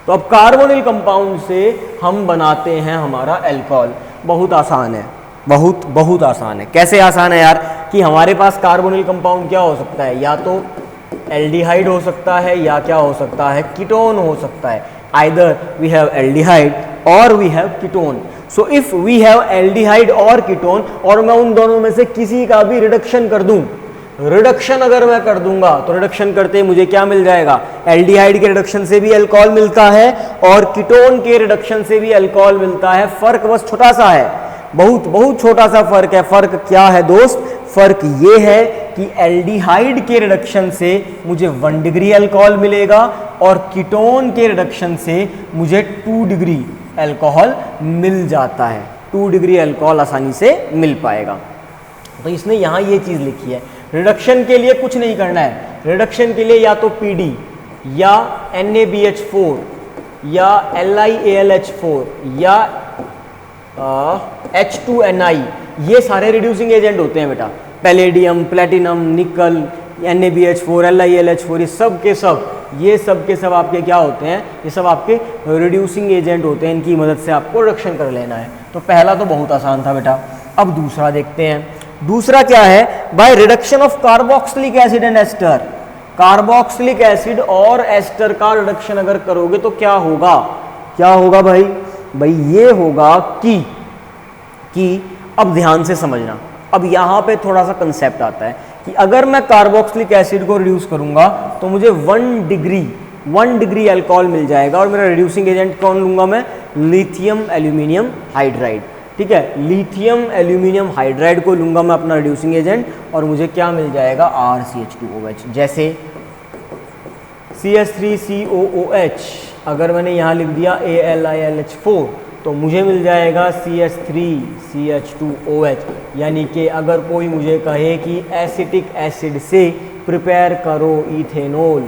तो अब कार्बोनिल कंपाउंड से हम बनाते हैं हमारा अल्कोहल। बहुत आसान है, बहुत आसान है। कैसे आसान है यार, कि हमारे पास कार्बोनिल कंपाउंड क्या हो सकता है, या तो एल्डिहाइड हो सकता है या क्या हो सकता है, कीटोन हो सकता है। Either we have aldehyde or we have ketone. So if we have aldehyde और कीटोन, और मैं उन दोनों में से किसी का भी रिडक्शन कर दूं, रिडक्शन अगर मैं कर दूंगा तो रिडक्शन करते मुझे क्या मिल जाएगा, एल्डिहाइड के रिडक्शन से भी अल्कोहल मिलता है और कीटोन के रिडक्शन से भी अल्कोहल मिलता है। फर्क बस छोटा सा है, बहुत छोटा सा फर्क है। फर्क क्या है दोस्त, फर्क ये है कि एल्डिहाइड के रिडक्शन से मुझे 1 डिग्री अल्कोहल मिलेगा और कीटोन के रिडक्शन से मुझे 2 डिग्री अल्कोहल मिल जाता है। 2 डिग्री अल्कोहल आसानी से मिल पाएगा। तो इसने यहाँ ये चीज़ लिखी है, रिडक्शन के लिए कुछ नहीं करना है। रिडक्शन के लिए या तो PD या NaBH4 या LiAlH4 या H2Ni, ये सारे रिड्यूसिंग एजेंट होते हैं बेटा। पैलेडियम, प्लेटिनम, निकल, NaBH4, LiAlH4, ये सब के सब आपके क्या होते हैं, ये सब आपके रिड्यूसिंग एजेंट होते हैं। इनकी मदद से आपको रिडक्शन कर लेना है। तो पहला तो बहुत आसान था बेटा। अब दूसरा देखते हैं। दूसरा क्या है, by reduction of carboxylic acid and ester. Carboxylic acid और एस्टर का रिडक्शन अगर करोगे तो क्या होगा भाई ये होगा कि अब ध्यान से समझना, अब यहाँ पे थोड़ा सा कंसेप्ट आता है कि अगर मैं कार्बोक्सिलिक एसिड को रिड्यूस करूंगा तो मुझे 1 डिग्री अल्कोहल मिल जाएगा। और मेरा रिड्यूसिंग एजेंट कौन लूंगा मैं, लिथियम एल्यूमिनियम हाइड्राइड। ठीक है, लिथियम एल्यूमिनियम हाइड्राइड को लूंगा मैं अपना रिड्यूसिंग एजेंट और मुझे क्या मिल जाएगा, RCH2OH। जैसे CH3COOH, अगर मैंने यहाँ लिख दिया AlILH4 तो मुझे मिल जाएगा CH3CH2OH। यानी कि अगर कोई मुझे कहे कि एसिटिक एसिड से प्रिपेयर करो इथेनॉल,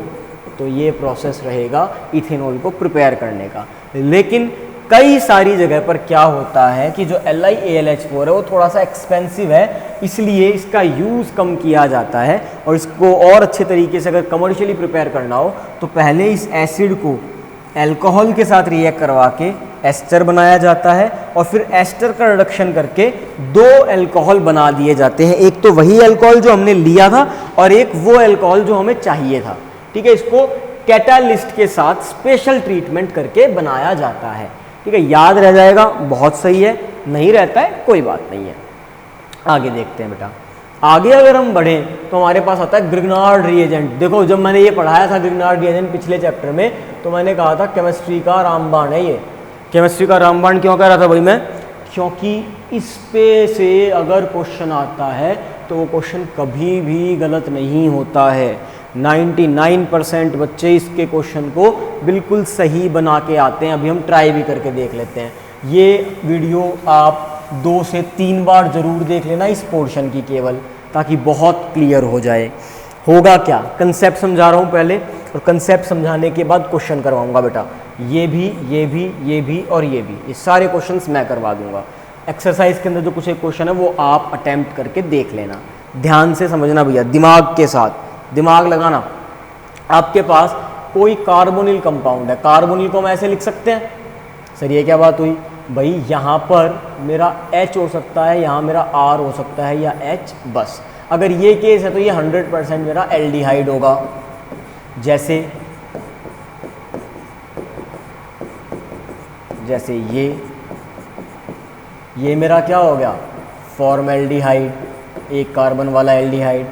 तो ये प्रोसेस रहेगा इथेनॉल को प्रिपेयर करने का। लेकिन कई सारी जगह पर क्या होता है कि जो LiAlH4 है वो थोड़ा सा एक्सपेंसिव है, इसलिए इसका यूज़ कम किया जाता है। और इसको और अच्छे तरीके से अगर कमर्शियली प्रिपेयर करना हो तो पहले इस एसिड को अल्कोहल के साथ रिएक्ट करवा के एस्टर बनाया जाता है और फिर एस्टर का रिडक्शन करके 2 अल्कोहल बना दिए जाते हैं। एक तो वही अल्कोहल जो हमने लिया था और एक वो अल्कोहल जो हमें चाहिए था। ठीक है, इसको कैटालिस्ट के साथ स्पेशल ट्रीटमेंट करके बनाया जाता है। ठीक है, याद रह जाएगा, बहुत सही है। नहीं रहता है कोई बात नहीं है। आगे देखते हैं बेटा। आगे अगर हम बढ़ें तो हमारे पास आता है ग्रिग्नार्ड रिएजेंट। देखो, जब मैंने ये पढ़ाया था ग्रिग्नार्ड रिएजेंट पिछले चैप्टर में, तो मैंने कहा था केमिस्ट्री का रामबाण है ये। केमिस्ट्री का रामबाण क्यों कह रहा था भाई मैं, क्योंकि इस पे से अगर क्वेश्चन आता है तो वो क्वेश्चन कभी भी गलत नहीं होता है। 99% बच्चे इसके क्वेश्चन को बिल्कुल सही बना के आते हैं। अभी हम ट्राई भी करके देख लेते हैं। ये वीडियो आप 2 से 3 बार ज़रूर देख लेना इस पोर्शन की केवल, ताकि बहुत क्लियर हो जाए। होगा क्या, कंसेप्ट समझा रहा हूँ पहले और कंसेप्ट समझाने के बाद क्वेश्चन करवाऊँगा बेटा। ये भी और ये भी, ये सारे क्वेश्चंस मैं करवा दूंगा। एक्सरसाइज के अंदर जो कुछ एक क्वेश्चन है वो आप अटेम्प्ट करके देख लेना। ध्यान से समझना भैया, दिमाग के साथ, दिमाग लगाना। आपके पास कोई कार्बोनिल कंपाउंड है, कार्बोनिल को हम ऐसे लिख सकते हैं, सर ये क्या बात हुई, भाई यहाँ पर मेरा H हो सकता है, यहाँ मेरा R हो सकता है, या H बस। अगर ये केस है तो ये 100% मेरा एल्डिहाइड होगा। जैसे ये मेरा क्या हो गया, फॉर्मल्डिहाइड, एक कार्बन वाला एल्डिहाइड,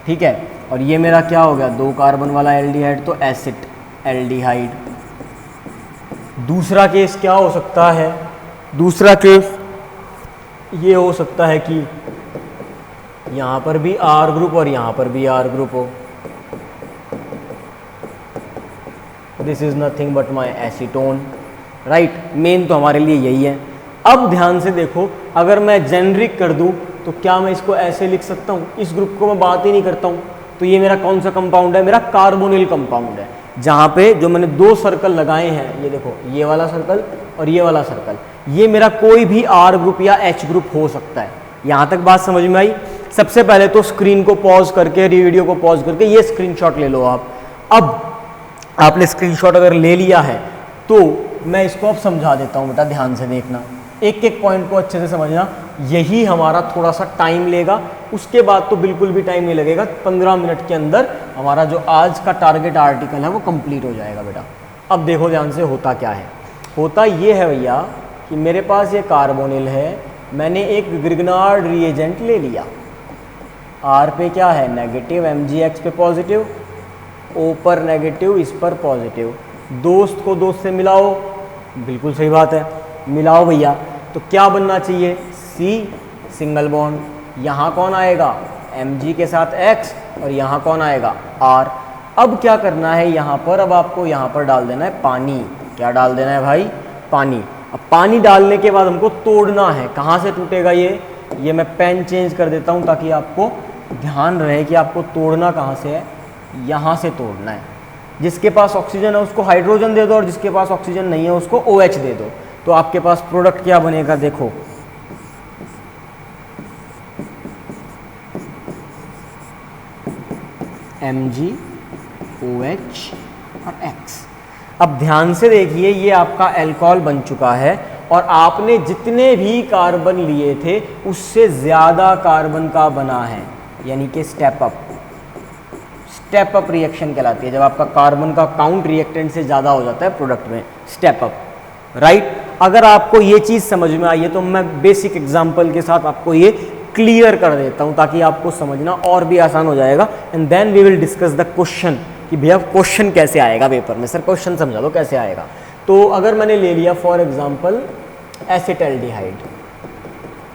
ठीक है। और ये मेरा क्या हो गया, 2 कार्बन वाला एल्डिहाइड, तो एसिड एल्डिहाइड। दूसरा केस क्या हो सकता है, दूसरा केस ये हो सकता है कि यहाँ पर भी R ग्रुप और यहाँ पर भी R ग्रुप हो। This is nothing but my acetone, right. Main तो हमारे लिए यही है। अब ध्यान से देखो, अगर मैं जेनरिक कर दूं तो क्या मैं इसको ऐसे लिख सकता हूँ, इस ग्रुप को मैं बात ही नहीं करता हूँ। तो ये मेरा कौन सा कंपाउंड है, मेरा कार्बोनिल कंपाउंड है, जहाँ पे जो मैंने 2 सर्कल लगाए हैं, ये देखो, ये वाला सर्कल और ये वाला सर्कल, ये मेरा कोई भी R ग्रुप या H ग्रुप हो सकता है। यहाँ तक बात समझ में आई। सबसे पहले तो स्क्रीन को पॉज करके, वीडियो को पॉज करके ये स्क्रीनशॉट ले लो आप। अब आपने स्क्रीनशॉट अगर ले लिया है तो मैं इसको अब समझा देता हूँ, बेटा ध्यान से देखना, एक एक पॉइंट को अच्छे से समझना। यही हमारा थोड़ा सा टाइम लेगा, उसके बाद तो बिल्कुल भी टाइम नहीं लगेगा। 15 मिनट के अंदर हमारा जो आज का टारगेट आर्टिकल है वो कंप्लीट हो जाएगा बेटा। अब देखो ध्यान से, होता क्या है, होता ये है भैया कि मेरे पास ये कार्बोनिल है, मैंने एक ग्रिग्नार्ड रिएजेंट ले लिया। R पे क्या है, नेगेटिव, MgX पे पॉजिटिव, O पर नेगेटिव, इस पर पॉजिटिव। दोस्त को दोस्त से मिलाओ, बिल्कुल सही बात है, मिलाओ भैया। तो क्या बनना चाहिए, C सिंगल बॉन्ड, यहाँ कौन आएगा, Mg के साथ X, और यहाँ कौन आएगा, R। अब क्या करना है यहाँ पर, अब आपको यहाँ पर डाल देना है पानी। क्या डाल देना है भाई, पानी। अब पानी डालने के बाद हमको तोड़ना है। कहाँ से टूटेगा ये मैं पेन चेंज कर देता हूँ ताकि आपको ध्यान रहे कि आपको तोड़ना कहाँ से है, यहाँ से तोड़ना है। जिसके पास ऑक्सीजन है उसको हाइड्रोजन दे दो, और जिसके पास ऑक्सीजन नहीं है उसको OH दे दो। तो आपके पास प्रोडक्ट क्या बनेगा, देखो, Mg, OH और X। अब ध्यान से देखिए, ये आपका अल्कोहल बन चुका है, और आपने जितने भी कार्बन लिए थे उससे ज़्यादा कार्बन का बना है, यानी कि स्टेप अप रिएक्शन कहलाती है। जब आपका कार्बन का काउंट रिएक्टेंट से ज़्यादा हो जाता है प्रोडक्ट में, स्टेप अप, राइट। अगर आपको ये चीज़ समझ में आई है तो मैं बेसिक एग्जांपल के साथ आपको ये क्लियर कर देता हूँ ताकि आपको समझना और भी आसान हो जाएगा। And then we will discuss the question कि भैया क्वेश्चन कैसे आएगा पेपर में, सर क्वेश्चन समझा दो कैसे आएगा। तो अगर मैंने ले लिया फॉर एग्जांपल एसिटल्डिहाइड,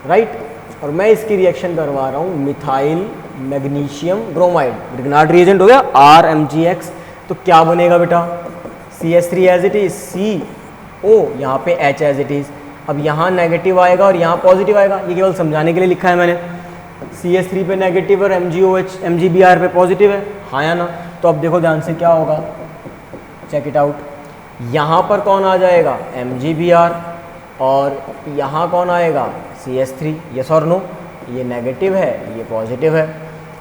राइट, और मैं इसकी रिएक्शन करवा रहा हूँ methyl magnesium bromide, Grignard reagent हो गया RMgX। तो क्या बनेगा बेटा, CH3 as it is, CO, यहाँ पे H एज इट इज। अब यहाँ नेगेटिव आएगा और यहाँ पॉजिटिव आएगा, ये केवल समझाने के लिए लिखा है मैंने। CH3 पे नेगेटिव और MgOH MgBr पे पॉजिटिव है, हाँ या ना। तो अब देखो ध्यान से क्या होगा, चेक इट आउट। यहाँ पर कौन आ जाएगा, MgBr, और यहाँ कौन आएगा, CH3, यस और नो। ये नेगेटिव है, ये पॉजिटिव है।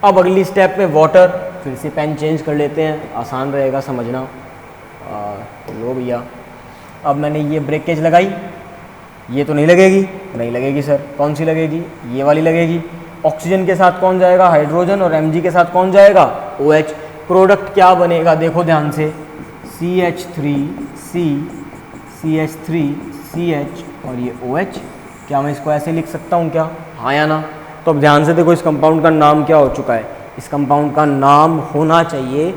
अब अगली स्टेप में वाटर, फिर से पेन चेंज कर लेते हैं, आसान रहेगा समझना। लो भैया, अब मैंने ये ब्रेकेज लगाई, ये तो नहीं लगेगी, नहीं लगेगी सर, कौन सी लगेगी, ये वाली लगेगी। ऑक्सीजन के साथ कौन जाएगा, हाइड्रोजन, और Mg के साथ कौन जाएगा, OH। प्रोडक्ट क्या बनेगा, देखो ध्यान से, CH3C, CH3, CH और ये OH। क्या मैं इसको ऐसे लिख सकता हूँ क्या, हाँ या ना। तो अब ध्यान से देखो, इस कंपाउंड का नाम क्या हो चुका है, इस कंपाउंड का नाम होना चाहिए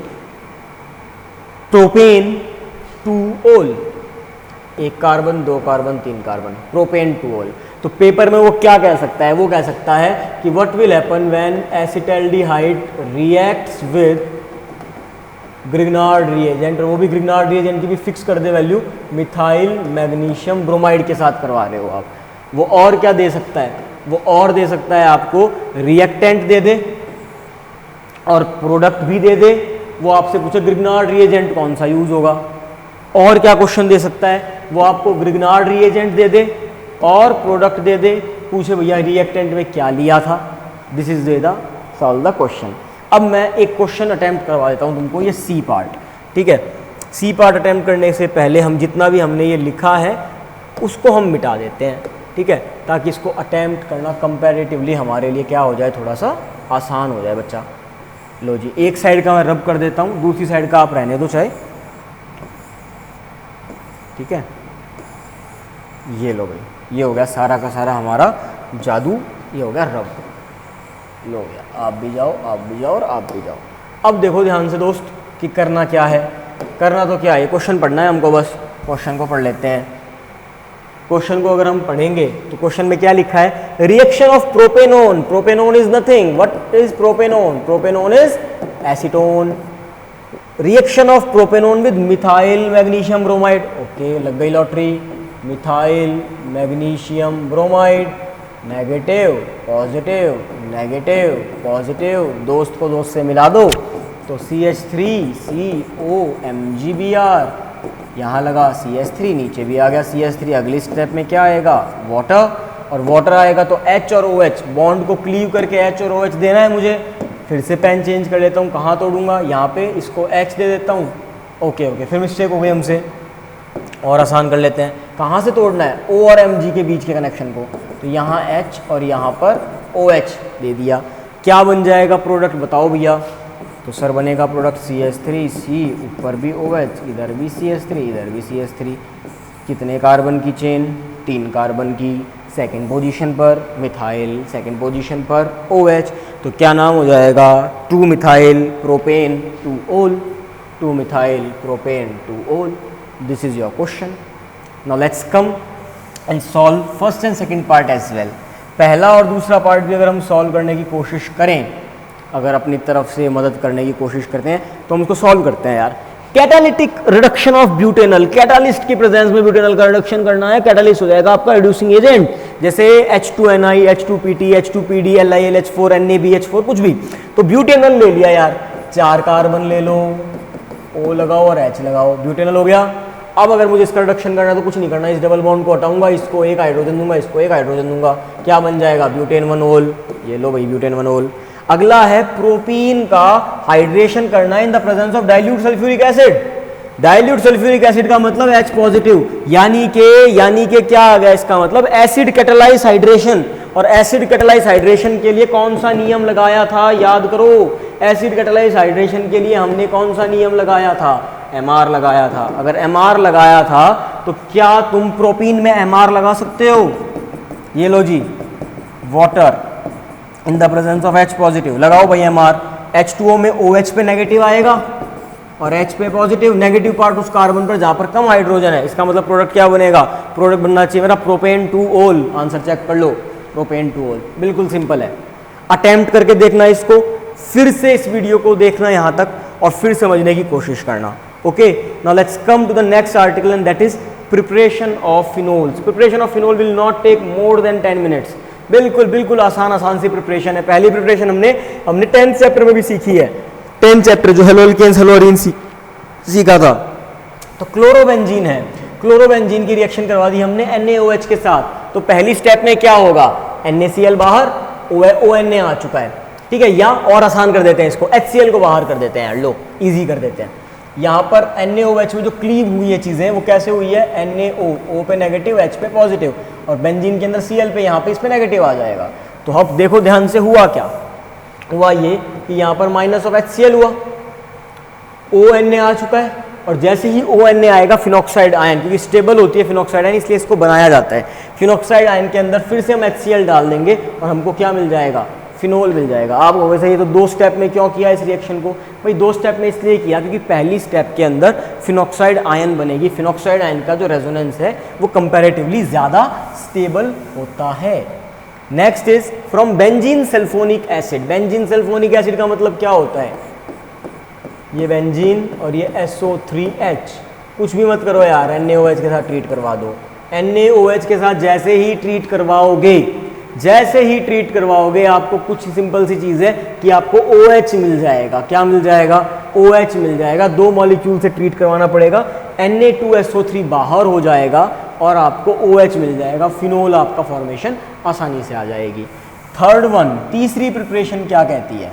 प्रोपेन 2-ओल। 1 कार्बन, 2 कार्बन, 3 कार्बन, प्रोपेन 2-ओल। तो पेपर में वो क्या कह सकता है, वो कह सकता है कि what will happen when acetaldehyde reacts with Grignard reagent, और वो भी ग्रिग्नार्ड रिएजेंट की भी फिक्स कर दे वैल्यू, मिथाइल मैग्नीशियम ब्रोमाइड के साथ करवा रहे हो आप। वो और क्या दे सकता है, वो और दे सकता है आपको रिएक्टेंट दे दे और प्रोडक्ट भी दे दे। वो आपसे पूछे ग्रिग्नार्ड रिएजेंट कौन सा यूज होगा, और क्या क्वेश्चन दे सकता है, वो आपको ग्रिग्नार्ड रिएजेंट दे दे और प्रोडक्ट दे दे, पूछे भैया रिएक्टेंट में क्या लिया था। This is the solve the question. अब मैं एक क्वेश्चन अटेम्प्ट करवा देता हूँ तुमको, ये सी पार्ट, ठीक है। सी पार्ट अटेम्प्ट करने से पहले हम जितना भी हमने ये लिखा है उसको हम मिटा देते हैं, ठीक है, ताकि इसको अटैम्प्ट करना कंपैरेटिवली हमारे लिए क्या हो जाए, थोड़ा सा आसान हो जाए बच्चा। लो जी, एक साइड का मैं रब कर देता हूँ, दूसरी साइड का आप रहने दो चाहे, ठीक है। ये लो भाई, ये हो गया सारा का सारा हमारा जादू, ये हो गया रब। लो गया, आप भी जाओ, आप भी जाओ और आप भी जाओ। अब देखो ध्यान से दोस्त कि करना क्या है। करना तो क्या है, क्वेश्चन पढ़ना है हमको, बस क्वेश्चन को पढ़ लेते हैं। क्वेश्चन को अगर हम पढ़ेंगे तो क्वेश्चन में क्या लिखा है, reaction of propanone. Propanone is nothing, what is propanone? Propanone is acetone. Reaction of propanone with methyl magnesium bromide. Okay, लग गई lottery. Methyl magnesium bromide, negative positive, negative positive, दोस्त को दोस्त से मिला दो तो CH3COMgBr, यहाँ लगा CH3, नीचे भी आ गया CH3। अगली स्टेप में क्या आएगा, वाटर, और वाटर आएगा तो H और OH, बॉन्ड को क्लीव करके H और OH देना है मुझे। फिर से पेन चेंज कर लेता हूँ, कहाँ तोड़ूंगा, यहाँ पे इसको H दे देता हूँ। ओके, फिर मिस्टेक हो गई हमसे, और आसान कर लेते हैं। कहाँ से तोड़ना है, O और Mg के बीच के कनेक्शन को, तो यहाँ H और यहाँ पर OH दे दिया। क्या बन जाएगा प्रोडक्ट, बताओ भैया। तो सर बनेगा प्रोडक्ट CH3C, ऊपर भी OH, इधर भी CH3, इधर भी CH3। कितने कार्बन की चेन, 3 कार्बन की, सेकंड पोजीशन पर मिथाइल, सेकंड पोजीशन पर OH। तो क्या नाम हो जाएगा, 2 मिथाइल प्रोपेन 2 ओल, 2 methyl propane 2 ol. This is your question. Now let's come and solve first and second part as well. पहला और दूसरा पार्ट भी अगर हम सॉल्व करने की कोशिश करें, अगर अपनी तरफ से मदद करने की कोशिश करते हैं तो हम इसको सॉल्व करते हैं यार। Catalytic reduction of butanal, catalyst की प्रेजेंस में ब्यूटेनल का रिडक्शन करना है, कैटालिस्ट हो जाएगा आपका रिड्यूसिंग एजेंट, जैसे H2Ni, H2Pt, H2Pd, LiLH4, NaBH4, कुछ भी। तो ब्यूटेनल ले लिया यार, 4 कार्बन ले लो, O लगाओ और H लगाओ, ब्यूटेनल हो गया। अब अगर मुझे इसका रिडक्शन करना है तो कुछ नहीं करना, इस डबल बॉन्ड को हटाऊंगा, इसको एक हाइड्रोजन दूंगा, इसको एक हाइड्रोजन दूंगा, क्या बन जाएगा, ब्यूटेन 1 ओल। ये लो भाई, ब्यूटेन 1 ओल। अगला है प्रोपीन का हाइड्रेशन करना है इन the presence of dilute sulphuric acid. Dilute sulphuric acid का मतलब H पॉजिटिव, यानी कि क्या आ गया इसका मतलब, एसिड कैटालाइज हाइड्रेशन। और एसिड कैटालाइज हाइड्रेशन के लिए कौन सा नियम लगाया था, याद करो। एसिड कैटालाइज हाइड्रेशन के लिए हमने कौन सा नियम लगाया था, MR लगाया था। अगर MR लगाया था तो क्या तुम प्रोपीन में MR लगा सकते हो? ये लो जी, water in the presence of H positive, लगाओ भाई MR। H2O में OH पे नेगेटिव आएगा और H पे पॉजिटिव, नेगेटिव पार्ट उस कार्बन पर जहां पर कम हाइड्रोजन है। इसका मतलब प्रोडक्ट क्या बनेगा, प्रोडक्ट बनना चाहिए मेरा प्रोपेन 2 ओल। आंसर चेक कर लो, प्रोपेन 2 ओल। बिल्कुल सिंपल है, अटेम्प्ट करके देखना इसको, फिर से इस वीडियो को देखना यहां तक और फिर समझने की कोशिश करना। Okay, now let's come to the next article and that is preparation of phenols. Preparation of phenol will not take more than 10 minutes. बिल्कुल आसान सी प्रिपरेशन है। पहली प्रिपरेशन हमने 10th चैप्टर में भी सीखी है। 10th चैप्टर जो हेलोल्केन्स हेलोरीन सीखा था। तो क्लोरोबेंजीन है, क्लोरोबेंजीन की रिएक्शन करवा दी हमने NaOH के साथ। तो पहली स्टेप में क्या होगा, NaCl बाहर, ONA आ चुका है, ठीक है। या और आसान कर देते हैं इसको, HCl को बाहर कर देते हैं, लो इजी कर देते हैं। यहाँ पर NaOH में जो क्लीव हुई है चीज़ें वो कैसे हुई है, NaO, O पे नेगेटिव, H पे पॉजिटिव, और बेंजीन के अंदर Cl पे, यहाँ पे इस पे नेगेटिव आ जाएगा। तो अब देखो ध्यान से, हुआ क्या, हुआ ये कि यहाँ पर माइनस ऑफ HCl हुआ, ONA आ चुका है, और जैसे ही ONA आएगा फिनॉक्साइड आयन, क्योंकि स्टेबल होती है फिनॉक्साइड आयन इसलिए इसको बनाया जाता है। फिनॉक्साइड आयन के अंदर फिर से हम HCl डाल देंगे और हमको क्या मिल जाएगा, फिनोल मिल जाएगा। आप वैसे ये तो 2 स्टेप में क्यों किया इस रिएक्शन को, भाई 2 स्टेप में इसलिए किया क्योंकि पहली स्टेप के अंदर फिनॉक्साइड आयन बनेगी। फिनॉक्साइड आयन का जो रेजोनेंस है वो कंपैरेटिवली ज़्यादा स्टेबल होता है। Next is from benzene sulphonic acid. Benzene sulphonic acid का मतलब क्या होता है, ये बेंजीन और ये SO3H, कुछ भी मत करो यार, NaOH के साथ ट्रीट करवा दो। NaOH के साथ जैसे ही ट्रीट करवाओगे आपको कुछ सिंपल सी चीज़ है कि आपको OH मिल जाएगा। क्या मिल जाएगा, OH मिल जाएगा। 2 मॉलिक्यूल से ट्रीट करवाना पड़ेगा, Na2SO3 बाहर हो जाएगा और आपको OH मिल जाएगा। फिनोल आपका फॉर्मेशन आसानी से आ जाएगी। थर्ड वन, तीसरी प्रिपरेशन क्या कहती है,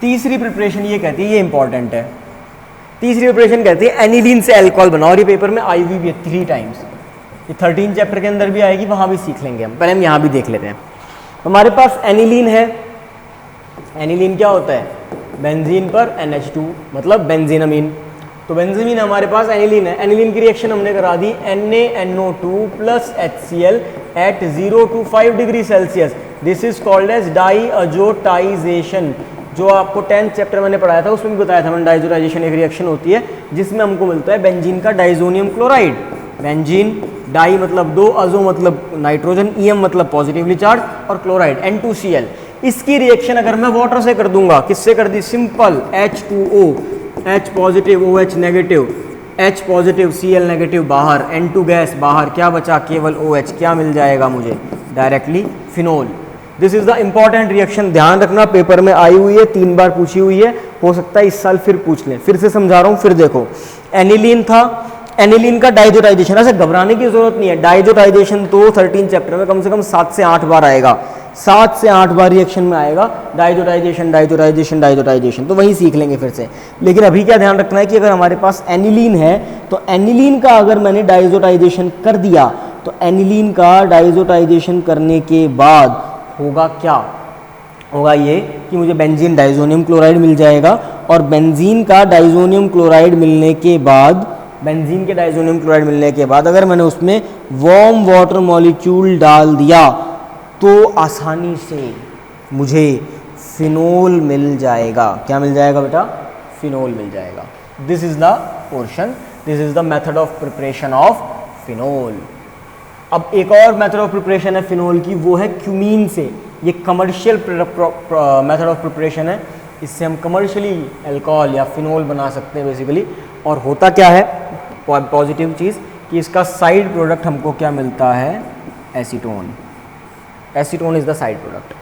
तीसरी प्रिपरेशन ये कहती है, ये इंपॉर्टेंट है। तीसरी प्रिपरेशन कहती है एनिलीन से अल्कोहल बनाओ, और ये पेपर में आई हुई भी है 3 टाइम्स। ये 13 चैप्टर के अंदर भी आएगी, वहाँ भी सीख लेंगे हम। पहले हम यहाँ भी देख लेते हैं। हमारे पास एनिलीन है। एनिलीन क्या होता है? बेंजीन पर NH2 मतलब बेंजीनमीन। तो बेंजीन हमारे पास एनिलीन है। एनिलीन की रिएक्शन हमने करा दी NaNO2 plus HCl at 0 to 5 degree Celsius. This is called as diazotization. जो आपको 10th चैप्टर मैंने पढ़ाया था उसमें भी बताया था मैंने, डाईअज़ोटाइजेशन एक रिएक्शन होती है जिसमें हमको मिलता है बेंजीन का डाइजोनियम क्लोराइड। बेंजीन, डाई मतलब दो, अजो मतलब नाइट्रोजन, EM मतलब पॉजिटिवली चार्ज, और क्लोराइड NaCl। इसकी रिएक्शन अगर मैं वाटर से कर दूंगा, किससे कर दी? Simple H2O, H positive OH negative, H positive Cl negative बाहर, N2 गैस बाहर, क्या बचा? केवल OH। क्या मिल जाएगा मुझे? Directly phenol. This is the important reaction, ध्यान रखना, पेपर में आई हुई है, 3 बार पूछी हुई है, हो सकता है इस साल फिर पूछ लें। फिर से समझा रहा हूँ, फिर देखो। एनिलीन था, एनिलीन का डाइज़ोटाइजेशन, ऐसे घबराने की जरूरत नहीं है। डाइज़ोटाइजेशन तो 13 चैप्टर में कम से कम 7 से 8 बार आएगा, 7 से 8 बार रिएक्शन में आएगा डाइज़ोटाइजेशन डाइज़ोटाइजेशन डाइज़ोटाइजेशन, तो वही सीख लेंगे फिर से। लेकिन अभी क्या ध्यान रखना है कि अगर हमारे पास एनिलीन है तो एनिलीन का अगर मैंने डाइज़ोटाइजेशन कर दिया तो एनिलीन का डाइज़ोटाइजेशन करने के बाद होगा क्या? होगा ये कि मुझे बेंजीन डाइजोनियम क्लोराइड मिल जाएगा, और बेंजीन का डाइजोनियम क्लोराइड मिलने के बाद, बेंजीन के डाइजोनियम क्लोराइड मिलने के बाद अगर मैंने उसमें वार्म वाटर मॉलिक्यूल डाल दिया तो आसानी से मुझे फिनोल मिल जाएगा। क्या मिल जाएगा बेटा? फिनोल मिल जाएगा। This is the portion, this is the method of preparation of phenol. अब एक और मेथड ऑफ प्रिपरेशन है फिनोल की, वो है क्यूमीन से। ये कमर्शियल मेथड ऑफ प्रिपरेशन है, इससे हम कमर्शियली अल्कोहल या फिनोल बना सकते हैं बेसिकली। और होता क्या है, पॉजिटिव चीज़, कि इसका साइड प्रोडक्ट हमको क्या मिलता है? Acetone. Acetone is the side product.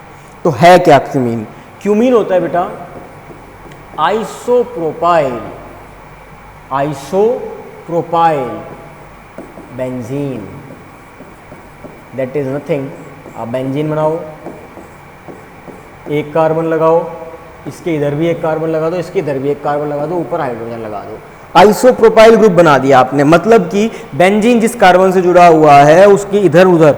तो है क्या क्यूमीन? क्यूमीन होता है बेटा isopropyl, isopropyl benzene. That is nothing, आप बेंजीन बनाओ, एक कार्बन लगाओ, इसके इधर भी एक कार्बन लगा दो, इसके इधर भी एक कार्बन लगा दो, ऊपर हाइड्रोजन लगा दो, आइसोप्रोपाइल ग्रुप बना दिया आपने। मतलब कि बेंजीन जिस कार्बन से जुड़ा हुआ है उसके इधर उधर,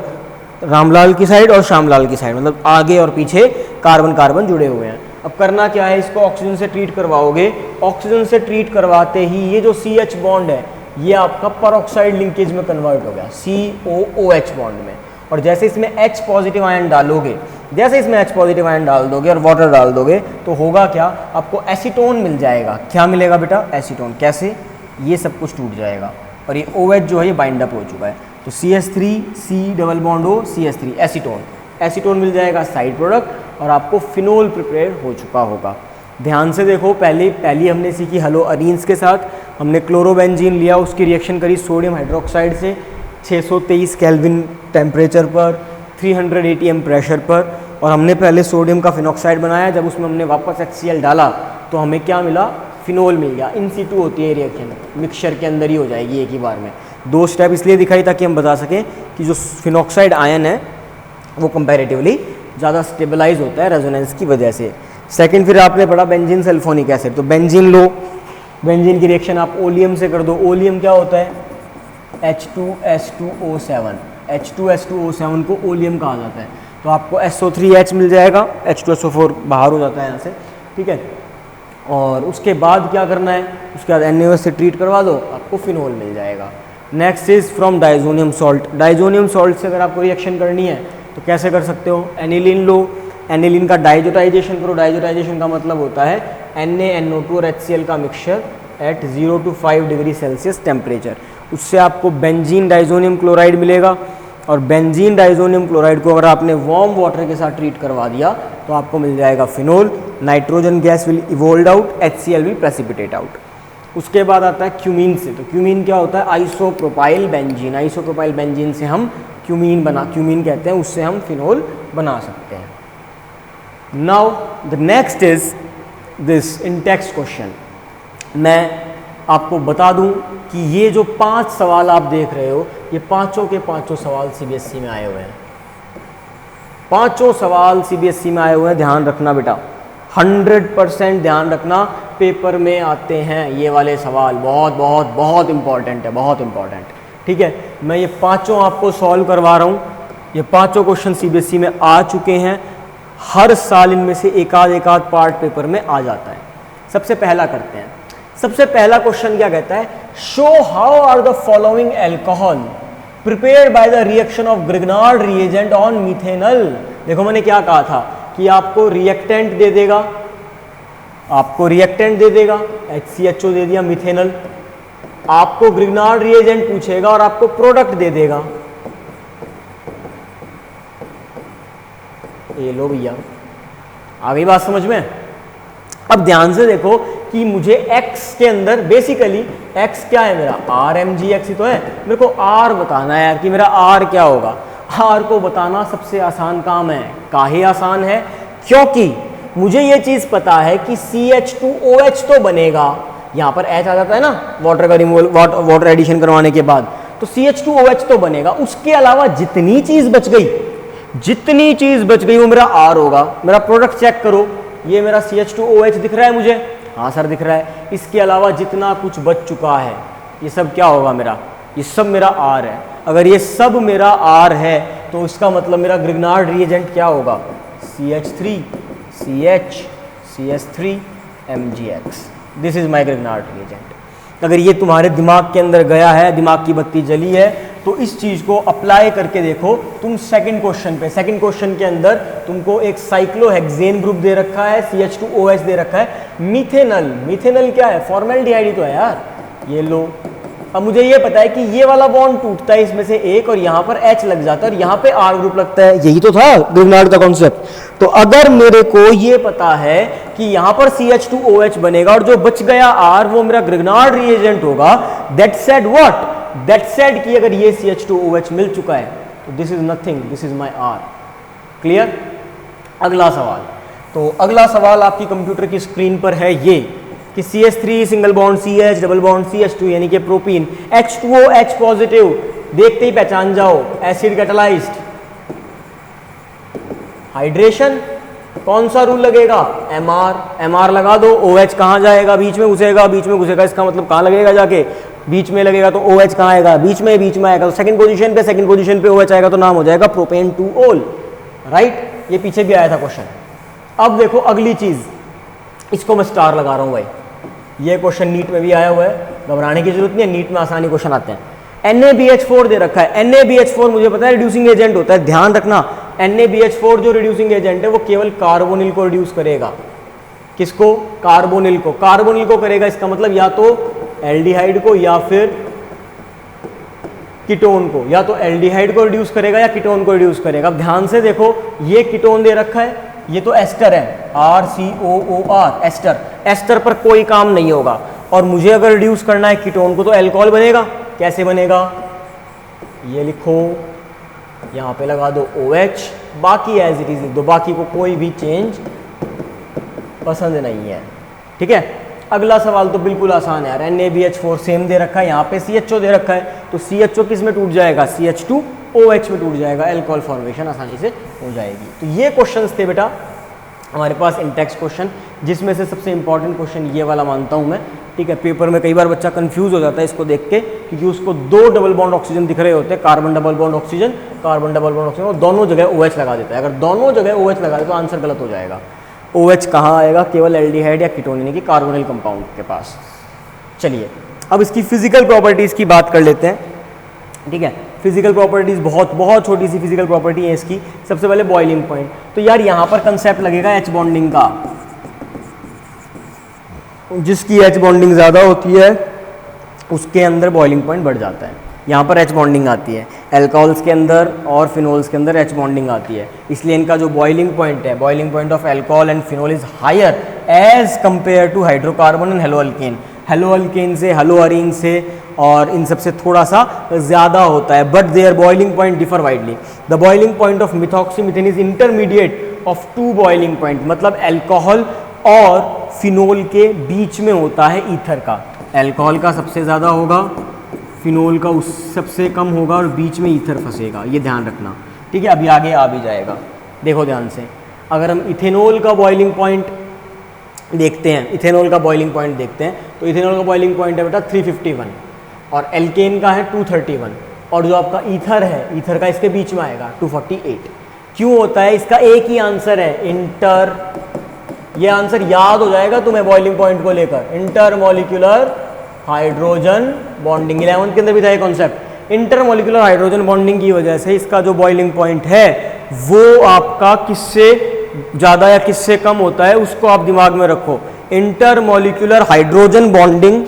रामलाल की साइड और श्यामलाल की साइड, मतलब आगे और पीछे कार्बन कार्बन जुड़े हुए हैं। अब करना क्या है, इसको ऑक्सीजन से ट्रीट करवाओगे। ऑक्सीजन से ट्रीट करवाते ही ये जो CH बॉन्ड है ये आपका परऑक्साइड लिंकेज में कन्वर्ट हो गया, COOH बॉन्ड में। और जैसे इसमें H पॉजिटिव आयन डालोगे, जैसे इसमें H पॉजिटिव आयन डाल दोगे और वाटर डाल दोगे तो होगा क्या? आपको एसीटोन मिल जाएगा। क्या मिलेगा बेटा? एसीटोन। कैसे? ये सब कुछ टूट जाएगा और ये OH जो है ये बाइंड अप हो चुका है, तो CH3 C double bond O CH3 acetone. Acetone मिल जाएगा साइड प्रोडक्ट और आपको फिनोल प्रिपेयर हो चुका होगा। ध्यान से देखो, पहली हमने सीखी हेलोअरीन्स के साथ, हमने क्लोरोबेंजीन लिया, उसकी रिएक्शन करी सोडियम हाइड्रोक्साइड से 623 केल्विन टेम्परेचर पर, 300 ATM प्रेशर पर, और हमने पहले सोडियम का फिनॉक्साइड बनाया। जब उसमें हमने वापस HCl डाला तो हमें क्या मिला? फिनोल मिल गया। इन सीटू होती है रिएक्शन, मिक्सचर के अंदर ही हो जाएगी एक ही बार में। 2 स्टेप इसलिए दिखाई ताकि हम बता सकें कि जो फिनॉक्साइड आयन है वो कंपैरेटिवली ज़्यादा स्टेबलाइज होता है रेजोनेंस की वजह से। सेकंड, फिर आपने पढ़ा बेंजीन सल्फोनिक एसिड, तो बेंजीन लो, बेंजीन की रिएक्शन आप ओलियम से कर दो। ओलियम क्या होता है? H2S2O7, H2S2O7 को ओलियम कहा जाता है। तो आपको SO3H मिल जाएगा, H2SO4 बाहर हो जाता है यहाँ से, ठीक है। और उसके बाद क्या करना है? उसके बाद NaOH से ट्रीट करवा दो, आपको फिनोल मिल जाएगा। Next is from diazonium salt. Diazonium salt से अगर आपको रिएक्शन करनी है तो कैसे कर सकते हो? एनिलीन लो, एनिलीन का डाइजोटाइजेशन करो। डाइजोटाइजेशन का मतलब होता है NaNO2 और HCl का mixture eight 0 to 5 degree Celsius temperature. उससे आपको बेंजीन डाइजोनियम क्लोराइड मिलेगा, और बेंजीन डाइजोनियम क्लोराइड को अगर आपने वार्म वाटर के साथ ट्रीट करवा दिया तो आपको मिल जाएगा phenol. Nitrogen gas will evolve out, HCl will precipitate out. उसके बाद आता है क्यूमीन से। तो क्यूमीन क्या होता है? Isopropyl benzene. आइसोप्रोपाइल बेंजीन से हम क्यूमीन कहते हैं, उससे हम फिनोल बना सकते हैं। Now the next is this in text question. मैं आपको बता दूं कि ये जो 5 सवाल आप देख रहे हो, ये पांचों के पांचों सवाल CBSE में आए हुए हैं। पांचों सवाल CBSE में आए हुए हैं, ध्यान रखना बेटा, 100% ध्यान रखना, पेपर में आते हैं ये वाले सवाल। बहुत बहुत बहुत इंपॉर्टेंट है, बहुत इंपॉर्टेंट। ठीक है, मैं ये पांचों आपको सॉल्व करवा रहा हूँ। ये पांचों क्वेश्चन सीबीएसई में आ चुके हैं, हर साल इनमें से एक आध पार्ट पेपर में आ जाता है। सबसे पहला करते हैं। सबसे पहला क्वेश्चन क्या कहता है, show how are the following alcohol prepared by the reaction of Grignard reagent on methanal. देखो मैंने क्या कहा था कि आपको रिएक्टेंट दे देगा, आपको रिएक्टेंट दे देगा, HCHO दे दिया मिथेनल, आपको ग्रिग्नार्ड रिएजेंट पूछेगा और आपको प्रोडक्ट दे देगा। ये लो भैया, आ गई बात समझ में। अब ध्यान से देखो कि मुझे x के अंदर बेसिकली x क्या है मेरा, RMGX ही तो है, मेरे को R बताना है यार कि मेरा R क्या होगा। R को बताना सबसे आसान काम है। काहे आसान है, क्योंकि मुझे ये चीज पता है कि CH2OH तो बनेगा, यहाँ पर H आ जाता है ना वाटर का रिमूवल, वाटर एडिशन करवाने के बाद, तो CH2OH तो बनेगा। उसके अलावा जितनी चीज बच गई वो मेरा R होगा। मेरा प्रोडक्ट चेक करो, ये मेरा CH2OH दिख रहा है मुझे, हाँ सर दिख रहा है। इसके अलावा जितना कुछ बच चुका है ये सब क्या होगा मेरा, ये सब मेरा R है। अगर ये सब मेरा R है तो इसका मतलब मेरा ग्रिग्नार्ड रिएजेंट क्या होगा, CH3 CH CH3 MgX। This is my Grignard reagent. अगर ये तुम्हारे दिमाग के अंदर गया है, दिमाग की बत्ती जली है, तो इस चीज को अप्लाई करके देखो तुम सेकंड क्वेश्चन पे। सेकंड क्वेश्चन के अंदर तुमको एक साइक्लोहेक्सेन ग्रुप दे रखा है, CH2OH दे रखा है, मिथेनल। मिथेनल क्या है, फॉर्मेल्डिहाइड तो है यार। ये लो, अब मुझे ये पता है कि ये वाला बॉन्ड टूटता है इसमें से एक और यहाँ पर H लग जाता है और यहाँ पे R ग्रुप लगता है। यही तो था ग्रिग्नार्ड का कॉन्सेप्ट। तो अगर मेरे को ये पता है कि यहाँ पर CH2OH बनेगा और जो बच गया R वो मेरा ग्रिग्नार्ड रिएजेंट होगा, that said what, that said कि अगर ये CH2OH मिल चुका है तो this is nothing, this is my R। Clear. अगला सवाल, तो अगला सवाल आपकी कंप्यूटर की स्क्रीन पर है ये कि CH3 single bond CH double bond CH2 यानी कि प्रोपीन, H2OH पॉजिटिव, देखते ही पहचान जाओ एसिड कैटालाइज्ड। हाइड्रेशन कौन सा रूल लगेगा, MR लगा दो। OH कहाँ जाएगा, बीच में घुसेगा, बीच में घुसेगा, इसका मतलब कहाँ लगेगा जाके, बीच में लगेगा। तो OH कहाँ आएगा, बीच में आएगा। तो सेकंड पोजीशन पे OH आएगा तो नाम हो जाएगा प्रोपेन 2-ओल। राइट, ये पीछे भी आया था क्वेश्चन। अब देखो अगली चीज, इसको मैं स्टार लगा रहा हूं भाई, ये क्वेश्चन नीट में भी आया हुआ है, घबराने की जरूरत नहीं है, नीट में आसानी क्वेश्चन आते हैं। NaBH4 दे रखा है। NaBH4 मुझे पता है रिड्यूसिंग एजेंट होता है, ध्यान रखना। NaBH4 जो रिड्यूसिंग एजेंट है वो केवल कार्बोनिल को रिड्यूस करेगा। किसको, कार्बोनिल को। कार्बोनिल को करेगा, इसका मतलब या तो एल्डिहाइड को या फिर कीटोन को, या तो एल्डिहाइड को रिड्यूस करेगा या कीटोन को रिड्यूस करेगा। अब ध्यान से देखो, ये कीटोन दे रखा है, ये तो एस्टर है, RCOOR एस्टर। एस्टर पर कोई काम नहीं होगा। और मुझे अगर रिड्यूस करना है कीटोन को तो अल्कोहल बनेगा। कैसे बनेगा, ये लिखो, यहाँ पे लगा दो OH, बाकी एज इट इज लिख दो, बाकी को कोई भी चेंज पसंद नहीं है। ठीक है। अगला सवाल तो बिल्कुल आसान है यार, NaBH4 सेम दे रखा है, यहाँ पे CHO दे रखा है, तो CHO किस में टूट जाएगा, CH2OH में टूट जाएगा, अल्कोहल फॉर्मेशन आसानी से हो जाएगी। तो ये क्वेश्चंस थे बेटा हमारे पास इन टेक्स्ट क्वेश्चन, जिसमें से सबसे इंपॉर्टेंट क्वेश्चन ये वाला मानता हूँ मैं। ठीक है, पेपर में कई बार बच्चा कंफ्यूज हो जाता है इसको देख के, क्योंकि उसको 2 डबल बॉन्ड ऑक्सीजन दिख रहे होते हैं, carbon double bond oxygen, carbon double bond oxygen, और दोनों जगह OH लगा देता है। अगर दोनों जगह OH लगा दे तो आंसर गलत हो जाएगा। OH कहाँ आएगा, केवल एल्डिहाइड या कीटोन यानी कि कार्बोनिल कंपाउंड के पास। चलिए अब इसकी फिजिकल प्रॉपर्टीज की बात कर लेते हैं। ठीक है, फिजिकल प्रॉपर्टीज बहुत छोटी सी फिजिकल प्रॉपर्टी है इसकी। सबसे पहले बॉइलिंग पॉइंट, तो यार यहाँ पर कंसेप्ट लगेगा H बॉन्डिंग का। जिसकी H बॉन्डिंग ज़्यादा होती है उसके अंदर बॉइलिंग पॉइंट बढ़ जाता है। यहाँ पर H बॉन्डिंग आती है, एल्कोहल्स के अंदर और फिनोल्स के अंदर H बॉन्डिंग आती है, इसलिए इनका जो बॉइलिंग पॉइंट है, boiling point of alcohol and phenol is higher as compare to hydrocarbon and haloalkane. Haloalkane से, हेलोअरीन से और इन सबसे थोड़ा सा ज़्यादा होता है, but their boiling point differ widely. The boiling point of methoxymethane is intermediate of 2 boiling point, मतलब एल्कोहल और फिनोल के बीच में होता है ईथर का। एल्कोहल का सबसे ज़्यादा होगा, फिनोल का उस सबसे कम होगा और बीच में ईथर फंसेगा, ये ध्यान रखना। ठीक है, अभी आगे आ भी जाएगा। देखो ध्यान से, अगर हम इथेनॉल का बॉइलिंग पॉइंट देखते हैं, इथेनॉल का बॉइलिंग पॉइंट देखते हैं, तो इथेनॉल का बॉइलिंग पॉइंट है बेटा 351। और एल्केन का है 231, और जो आपका ईथर है, ईथर का इसके बीच में आएगा 248। क्यों होता है? इसका एक ही आंसर है, इंटर, ये आंसर याद हो जाएगा तुम्हें बॉइलिंग पॉइंट को लेकर, इंटरमोलिकुलर हाइड्रोजन बॉन्डिंग। 11th के अंदर भी था ये कॉन्सेप्ट। इंटरमोलिकुलर हाइड्रोजन बॉन्डिंग की वजह से इसका जो बॉइलिंग पॉइंट है वो आपका किससे ज़्यादा या किससे कम होता है, उसको आप दिमाग में रखो। इंटरमोलिकुलर हाइड्रोजन बॉन्डिंग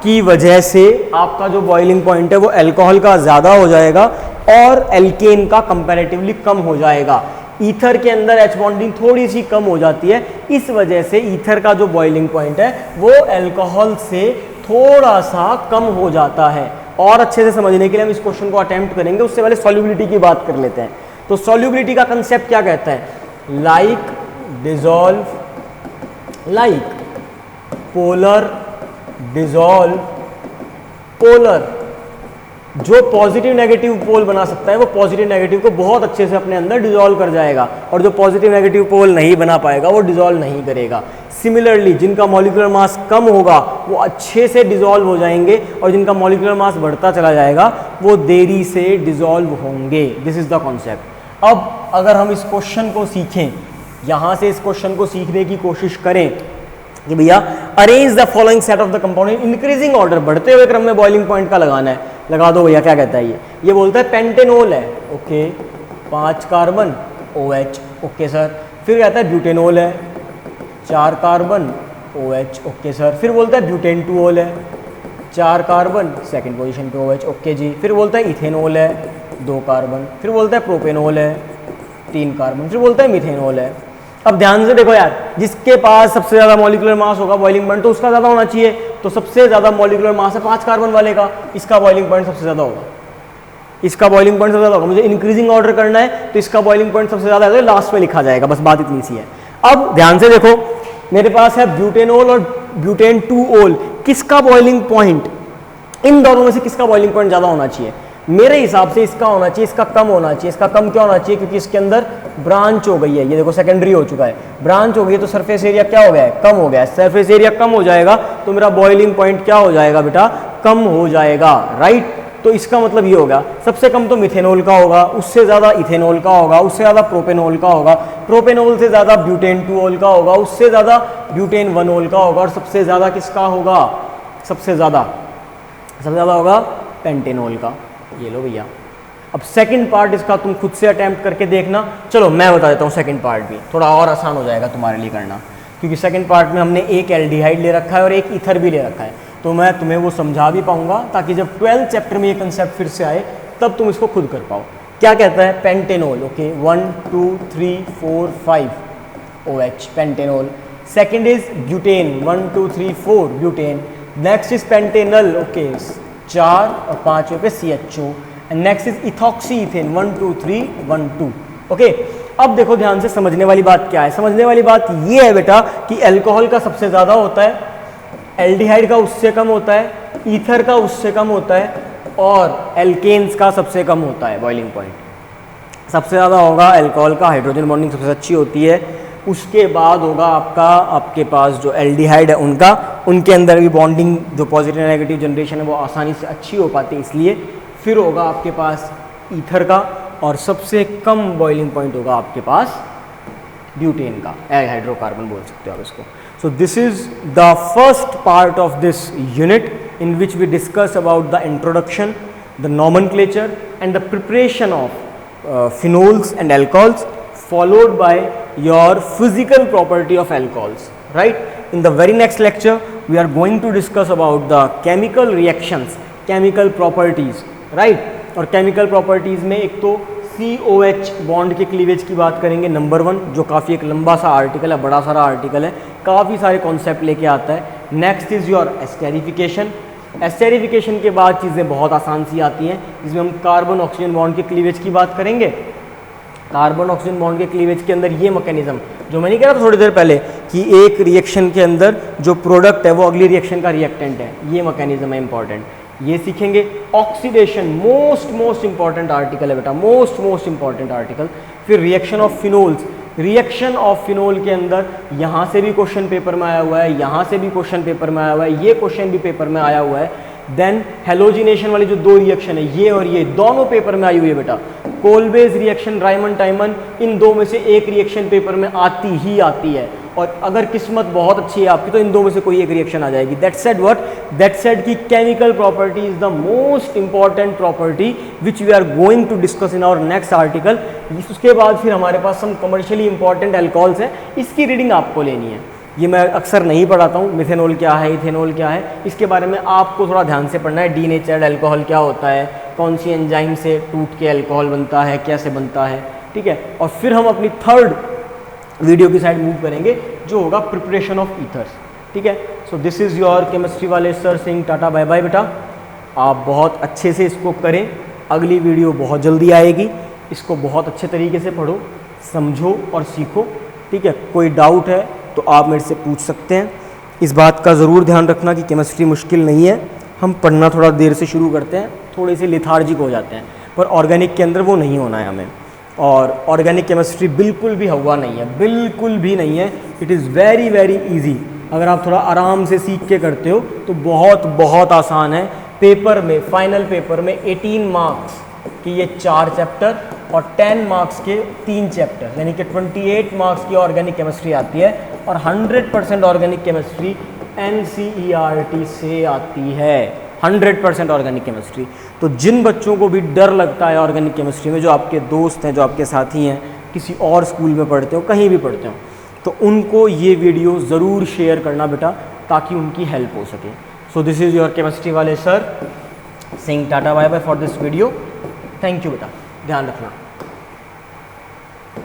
की वजह से आपका जो बॉइलिंग पॉइंट है वो अल्कोहल का ज़्यादा हो जाएगा और एल्केन का कंपैरेटिवली कम हो जाएगा। ईथर के अंदर H बॉन्डिंग थोड़ी सी कम हो जाती है, इस वजह से ईथर का जो बॉइलिंग पॉइंट है वो अल्कोहल से थोड़ा सा कम हो जाता है। और अच्छे से समझने के लिए हम इस क्वेश्चन को अटेम्प्ट करेंगे, उससे पहले सॉल्युबिलिटी की बात कर लेते हैं। तो सॉल्युबिलिटी का कंसेप्ट क्या कहता है? Like dissolve like, polar dissolve polar. जो पॉजिटिव नेगेटिव पोल बना सकता है वो पॉजिटिव नेगेटिव को बहुत अच्छे से अपने अंदर डिसॉल्व कर जाएगा, और जो पॉजिटिव नेगेटिव पोल नहीं बना पाएगा वो डिसॉल्व नहीं करेगा। सिमिलरली जिनका मॉलिक्यूलर मास कम होगा वो अच्छे से डिसॉल्व हो जाएंगे, और जिनका मॉलिक्यूलर मास बढ़ता चला जाएगा वो देरी से डिसॉल्व होंगे। This is the concept. अब अगर हम इस क्वेश्चन को सीखें, यहाँ से इस क्वेश्चन को सीखने की कोशिश करें कि भैया arrange the following set of the compound in increasing order, बढ़ते हुए क्रम में बॉइलिंग पॉइंट का लगाना है, लगा दो भैया। क्या कहता है ये बोलता है पेंटेनोल है, okay, 5 carbon OH, okay sir. फिर कहता है ब्यूटेनोल है, 4 कार्बन OH, ओके सर। फिर बोलता है ब्यूटेन-2-ओल है, 4 कार्बन, सेकंड पोजीशन पे OH, ओके जी। फिर बोलता है इथेनॉल है, 2 कार्बन। फिर बोलता है प्रोपेनॉल है, 3 कार्बन। फिर बोलता है मिथेनॉल है। अब ध्यान से देखो यार, जिसके पास सबसे ज़्यादा मॉलिक्यूलर मास होगा बॉइलिंग पॉइंट तो उसका ज़्यादा होना चाहिए, तो सबसे ज़्यादा मॉलिक्यूलर मास है 5 कार्बन वाले का, इसका बॉइलिंग पॉइंट सबसे ज़्यादा होगा, इसका बॉइलिंग पॉइंट सबसे ज़्यादा होगा। मुझे इंक्रीजिंग ऑर्डर करना है तो इसका बॉइलिंग पॉइंट सबसे ज़्यादा है, लास्ट में लिखा जाएगा, बस बात इतनी सी है। अब ध्यान से देखो, मेरे पास है ब्यूटेनॉल और ब्यूटेन-2-ओल, किसका बॉइलिंग पॉइंट, इन दोनों में से किसका बॉइलिंग पॉइंट ज़्यादा होना चाहिए? मेरे हिसाब से इसका होना चाहिए, इसका कम होना चाहिए। इसका कम क्यों होना चाहिए? क्योंकि इसके अंदर ब्रांच हो गई है, ये देखो सेकेंडरी हो चुका है, ब्रांच हो गई है, तो सरफेस एरिया क्या हो गया है? कम हो गया है। सरफेस एरिया कम हो जाएगा तो मेरा बॉइलिंग पॉइंट क्या हो जाएगा बेटा? कम हो जाएगा, राइट। तो इसका मतलब ये होगा सबसे कम तो मिथेनॉल का होगा, उससे ज़्यादा इथेनॉल का होगा, उससे ज़्यादा प्रोपेनॉल का होगा, प्रोपेनॉल से ज़्यादा ब्यूटेन-2-ओल का होगा, उससे ज़्यादा ब्यूटेन-1-ओल का होगा, और सबसे ज़्यादा किसका होगा? सबसे ज़्यादा होगा पेंटेनॉल का। ये लो भैया। अब सेकंड पार्ट इसका तुम खुद से अटेम्प्ट करके देखना। चलो मैं बता देता हूँ सेकंड पार्ट भी, थोड़ा और आसान हो जाएगा तुम्हारे लिए करना, क्योंकि सेकंड पार्ट में हमने एक एल्डिहाइड ले रखा है और एक ईथर भी ले रखा है, तो मैं तुम्हें वो समझा भी पाऊंगा, ताकि जब 12th चैप्टर में ये कंसेप्ट फिर से आए तब तुम इसको खुद कर पाओ। क्या कहता है? Pentanol, okay, 1 2 3 4 5 OH, pentanol. Second is butane, 1 2 3 4 butane. Next is Pantanal, okay, 4 और 5 पे CHO। And next is ethoxy ethane, 1 2 3 1 2, okay. अब देखो ध्यान से, समझने वाली बात क्या है? समझने वाली बात ये है बेटा कि अल्कोहल का सबसे ज़्यादा होता है, एल्डिहाइड का उससे कम होता है, ईथर का उससे कम होता है, और एल्केन्स का सबसे कम होता है बॉइलिंग पॉइंट। सबसे ज़्यादा होगा अल्कोहल का, हाइड्रोजन बॉन्डिंग सबसे अच्छी होती है। उसके बाद होगा आपके पास जो एल्डिहाइड है उनका, उनके अंदर भी बॉन्डिंग जो पॉजिटिव नेगेटिव जनरेशन है वो आसानी से अच्छी हो पाती है, इसलिए। फिर होगा आपके पास ईथर का, और सबसे कम बॉइलिंग पॉइंट होगा आपके पास ब्यूटेन का, हाइड्रोकार्बन बोल सकते हो आप इसको। सो this is the first part of this unit in which we discuss about the introduction, the nomenclature and the preparation of phenols and alcohols, followed by your physical property of alcohols, right? In the very next lecture we are going to discuss about the chemical reactions, chemical properties, right? और chemical properties में एक तो COH bond के cleavage की बात करेंगे, number 1, जो काफ़ी एक लंबा सा आर्टिकल है, बड़ा सारा आर्टिकल है, काफ़ी सारे कॉन्सेप्ट लेके आता है। Next is your esterification. Esterification के बाद चीज़ें बहुत आसान सी आती हैं, जिसमें हम कार्बन ऑक्सीजन बॉन्ड के क्लीवेज की बात करेंगे। कार्बन ऑक्सीजन बॉन्ड के क्लीवेज के अंदर ये मैकेनिज्म जो मैंने कहा था थोड़ी देर पहले कि एक रिएक्शन के अंदर जो प्रोडक्ट है वो अगली रिएक्शन का रिएक्टेंट है, ये मैकेनिज्म है इंपॉर्टेंट, ये सीखेंगे। ऑक्सीडेशन मोस्ट इंपॉर्टेंट आर्टिकल है बेटा, मोस्ट इंपॉर्टेंट आर्टिकल। फिर reaction of phenols, reaction of phenol के अंदर यहाँ से भी क्वेश्चन पेपर में आया हुआ है, यहाँ से भी क्वेश्चन पेपर में आया हुआ है, ये क्वेश्चन भी पेपर में आया हुआ है देन हेलोजिनेशन वाली जो दो रिएक्शन है ये और ये दोनों पेपर में आई हुई है बेटा। कोलबेज रिएक्शन, रायमंड टाइमन, इन दो में से एक रिएक्शन पेपर में आती ही आती है, और अगर किस्मत बहुत अच्छी है आपकी तो इन दो में से कोई एक रिएक्शन आ जाएगी। That said what, that said कि chemical property is the most important property which we are going to discuss in our next article. उसके बाद फिर हमारे पास सम कमर्शियली इंपॉर्टेंट एल्कोहल्स हैं, इसकी रीडिंग आपको लेनी है। ये मैं अक्सर नहीं पढ़ाता हूँ, मिथेनॉल क्या है, इथेनॉल क्या है, इसके बारे में आपको थोड़ा ध्यान से पढ़ना है। डीनेचर्ड अल्कोहल क्या होता है, कौन सी एंजाइम से टूट के अल्कोहल बनता है, कैसे बनता है, ठीक है। और फिर हम अपनी थर्ड वीडियो की साइड मूव करेंगे जो होगा प्रिपरेशन ऑफ ईथर्स, ठीक है। So this is your chemistry वाले sir Singh tata bye bye बेटा। आप बहुत अच्छे से इसको करें, अगली वीडियो बहुत जल्दी आएगी, इसको बहुत अच्छे तरीके से पढ़ो, समझो और सीखो, ठीक है। कोई डाउट है तो आप मेरे से पूछ सकते हैं। इस बात का ज़रूर ध्यान रखना कि केमिस्ट्री मुश्किल नहीं है, हम पढ़ना थोड़ा देर से शुरू करते हैं, थोड़े से लिथार्जिक हो जाते हैं, पर ऑर्गेनिक के अंदर वो नहीं होना है हमें। और ऑर्गेनिक केमिस्ट्री बिल्कुल भी हवा नहीं है, बिल्कुल भी नहीं है। It is very very easy, अगर आप थोड़ा आराम से सीख के करते हो तो बहुत बहुत आसान है। पेपर में, फाइनल पेपर में 18 मार्क्स की ये 4 चैप्टर और 10 मार्क्स के 3 चैप्टर, यानी कि 28 मार्क्स की ऑर्गेनिक केमिस्ट्री आती है, और 100% ऑर्गेनिक केमिस्ट्री NCERT से आती है, 100% ऑर्गेनिक केमिस्ट्री। तो जिन बच्चों को भी डर लगता है ऑर्गेनिक केमिस्ट्री में, जो आपके दोस्त हैं, जो आपके साथी हैं, किसी और स्कूल में पढ़ते हो, कहीं भी पढ़ते हो, तो उनको ये वीडियो ज़रूर शेयर करना बेटा, ताकि उनकी हेल्प हो सके। So this is your chemistry वाले sir Singh tata bye bye for this video. Thank you बेटा, ध्यान रखना।